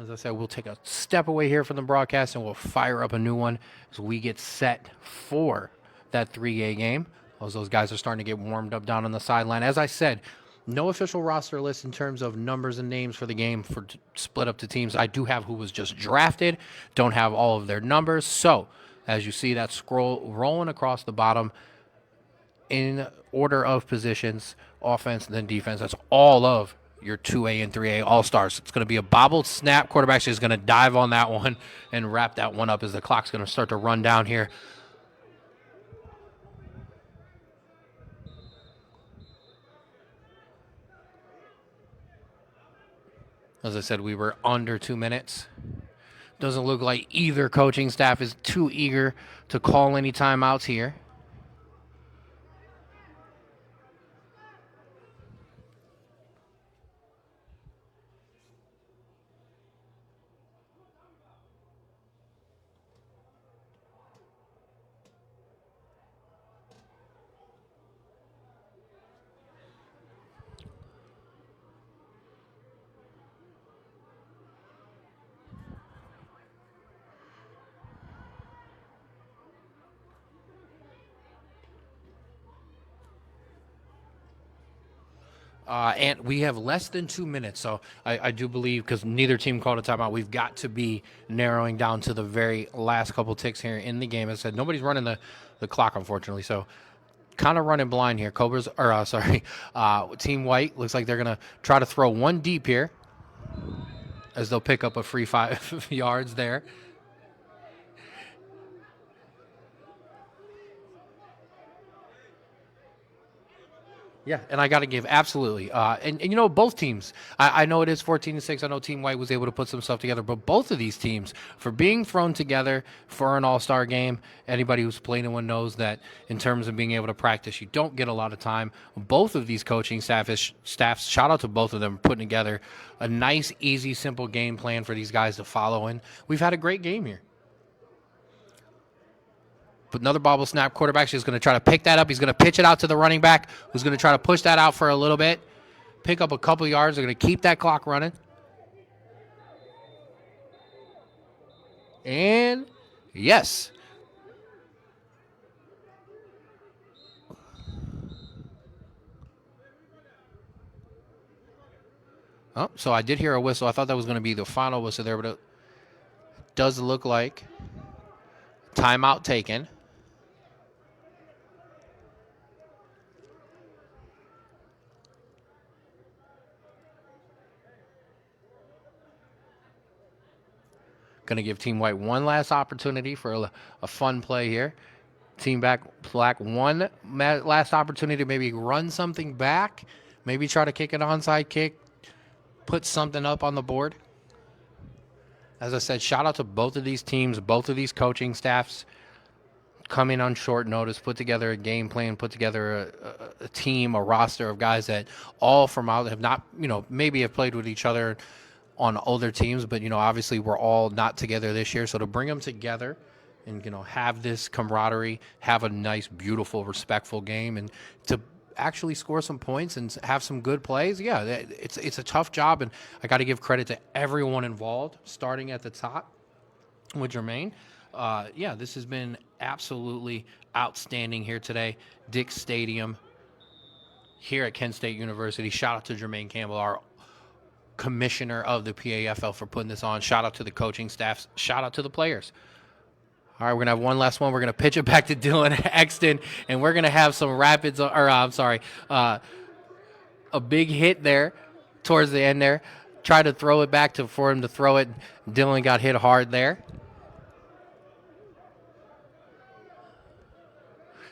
As I said, we'll take a step away here from the broadcast and we'll fire up a new one as we get set for that 3A game. As those guys are starting to get warmed up down on the sideline. As I said, no official roster list in terms of numbers and names for the game for split up to teams. I do have who was just drafted. Don't have all of their numbers. So, as you see that scroll rolling across the bottom in order of positions, offense, then defense. That's all of your 2A and 3A All-Stars. It's going to be a bobbled snap. Quarterback is going to dive on that one and wrap that one up as the clock's going to start to run down here. As I said, we were under 2 minutes. Doesn't look like either coaching staff is too eager to call any timeouts here. And we have less than 2 minutes, so I do believe, because neither team called a timeout, we've got to be narrowing down to the very last couple ticks here in the game. As I said, nobody's running the clock, unfortunately, so kind of running blind here. Team White looks like they're going to try to throw one deep here, as they'll pick up a free 5 yards there. Yeah, and I got to give absolutely, and you know, both teams. I know it is 14-6. I know Team White was able to put some stuff together, but both of these teams, for being thrown together for an all-star game, anybody who's played in one knows that in terms of being able to practice, you don't get a lot of time. Both of these coaching staffs, shout out to both of them, putting together a nice, easy, simple game plan for these guys to follow. And we've had a great game here. But another bobble snap. Quarterback is going to try to pick that up. He's going to pitch it out to the running back, who's going to try to push that out for a little bit, pick up a couple yards. They're going to keep that clock running. And yes. Oh, so I did hear a whistle. I thought that was going to be the final whistle there, but it does look like timeout taken. Going to give Team White one last opportunity for a fun play here. Team Black one last opportunity to maybe run something back, maybe try to kick an onside kick, put something up on the board. As I said, shout out to both of these teams, both of these coaching staffs come in on short notice, put together a game plan, put together a team, a roster of guys that all from out have not, maybe have played with each other on older teams, but obviously we're all not together this year. So to bring them together and have this camaraderie, have a nice, beautiful, respectful game, and to actually score some points and have some good plays, yeah, it's a tough job, and I got to give credit to everyone involved, starting at the top with Jermaine. This has been absolutely outstanding here today. Dick Stadium here at Kent State University. Shout out to Jermaine Campbell, our commissioner of the PAFL, for putting this on. Shout out to the coaching staffs. Shout out to the players. All right, we're going to have one last one. We're going to pitch it back to Dylan Exton, and we're going to have some a big hit there towards the end there. Try to throw it back for him to throw it. Dylan got hit hard there.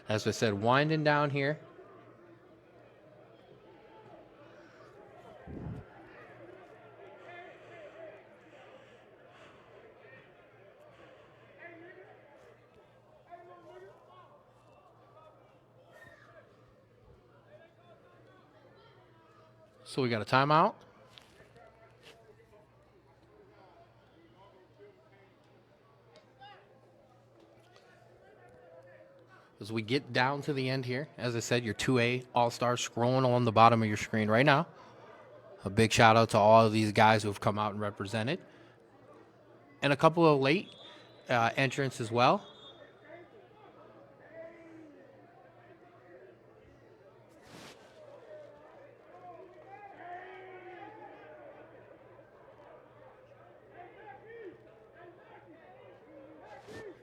As I said, winding down here. So we got a timeout. As we get down to the end here, as I said, your 2A All-Stars scrolling on the bottom of your screen right now. A big shout out to all of these guys who have come out and represented. And a couple of late entrants as well.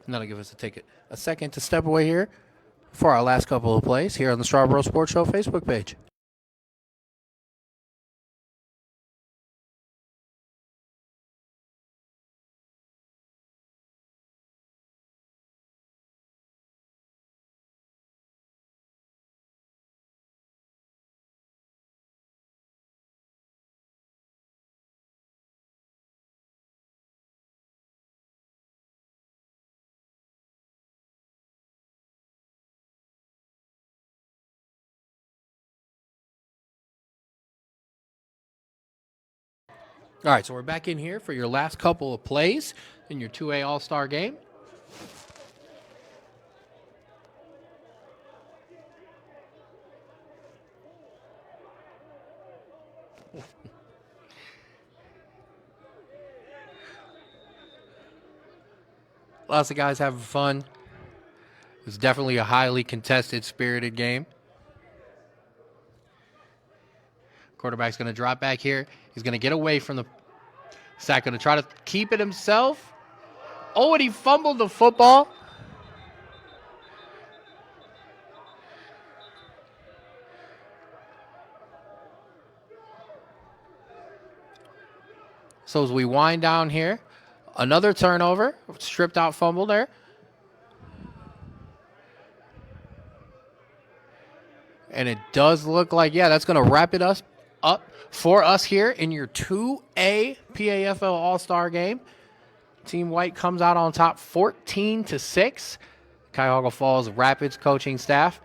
And that'll give us a second to step away here for our last couple of plays here on the Strawboro Sports Show Facebook page. All right, so we're back in here for your last couple of plays in your 2A All-Star game. Lots of guys having fun. It's definitely a highly contested, spirited game. Quarterback's going to drop back here. He's going to get away from the sack. Going to try to keep it himself. Oh, and he fumbled the football. So as we wind down here, another turnover, stripped out fumble there. And it does look like, yeah, that's going to wrap it up for us here in your 2A PAFL All-Star game. Team White comes out on top 14-6. Cuyahoga Falls Rapids coaching staff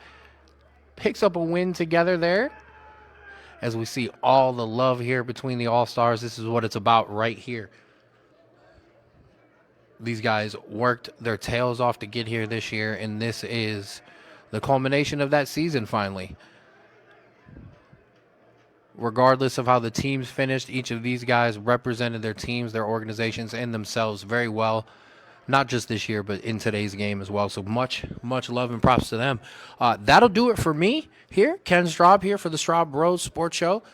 picks up a win together there. As we see all the love here between the All-Stars, this is what it's about right here. These guys worked their tails off to get here this year, and this is the culmination of that season finally. Regardless of how the teams finished, each of these guys represented their teams, their organizations, and themselves very well. Not just this year, but in today's game as well. So much love and props to them. That'll do it for me here. Ken Straub here for the Straub Rose Sports Show.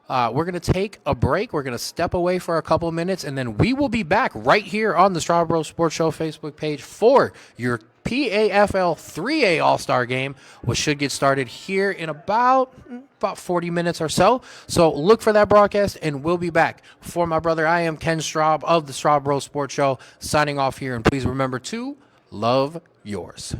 We're going to take a break. We're going to step away for a couple of minutes, and then we will be back right here on the Straub Rose Sports Show Facebook page for your PAFL 3A All-Star game, which should get started here in about 40 minutes or so. So look for that broadcast, and we'll be back. For my brother, I am Ken Straub of the Straub Rose Sports Show, signing off here. And please remember to love yours.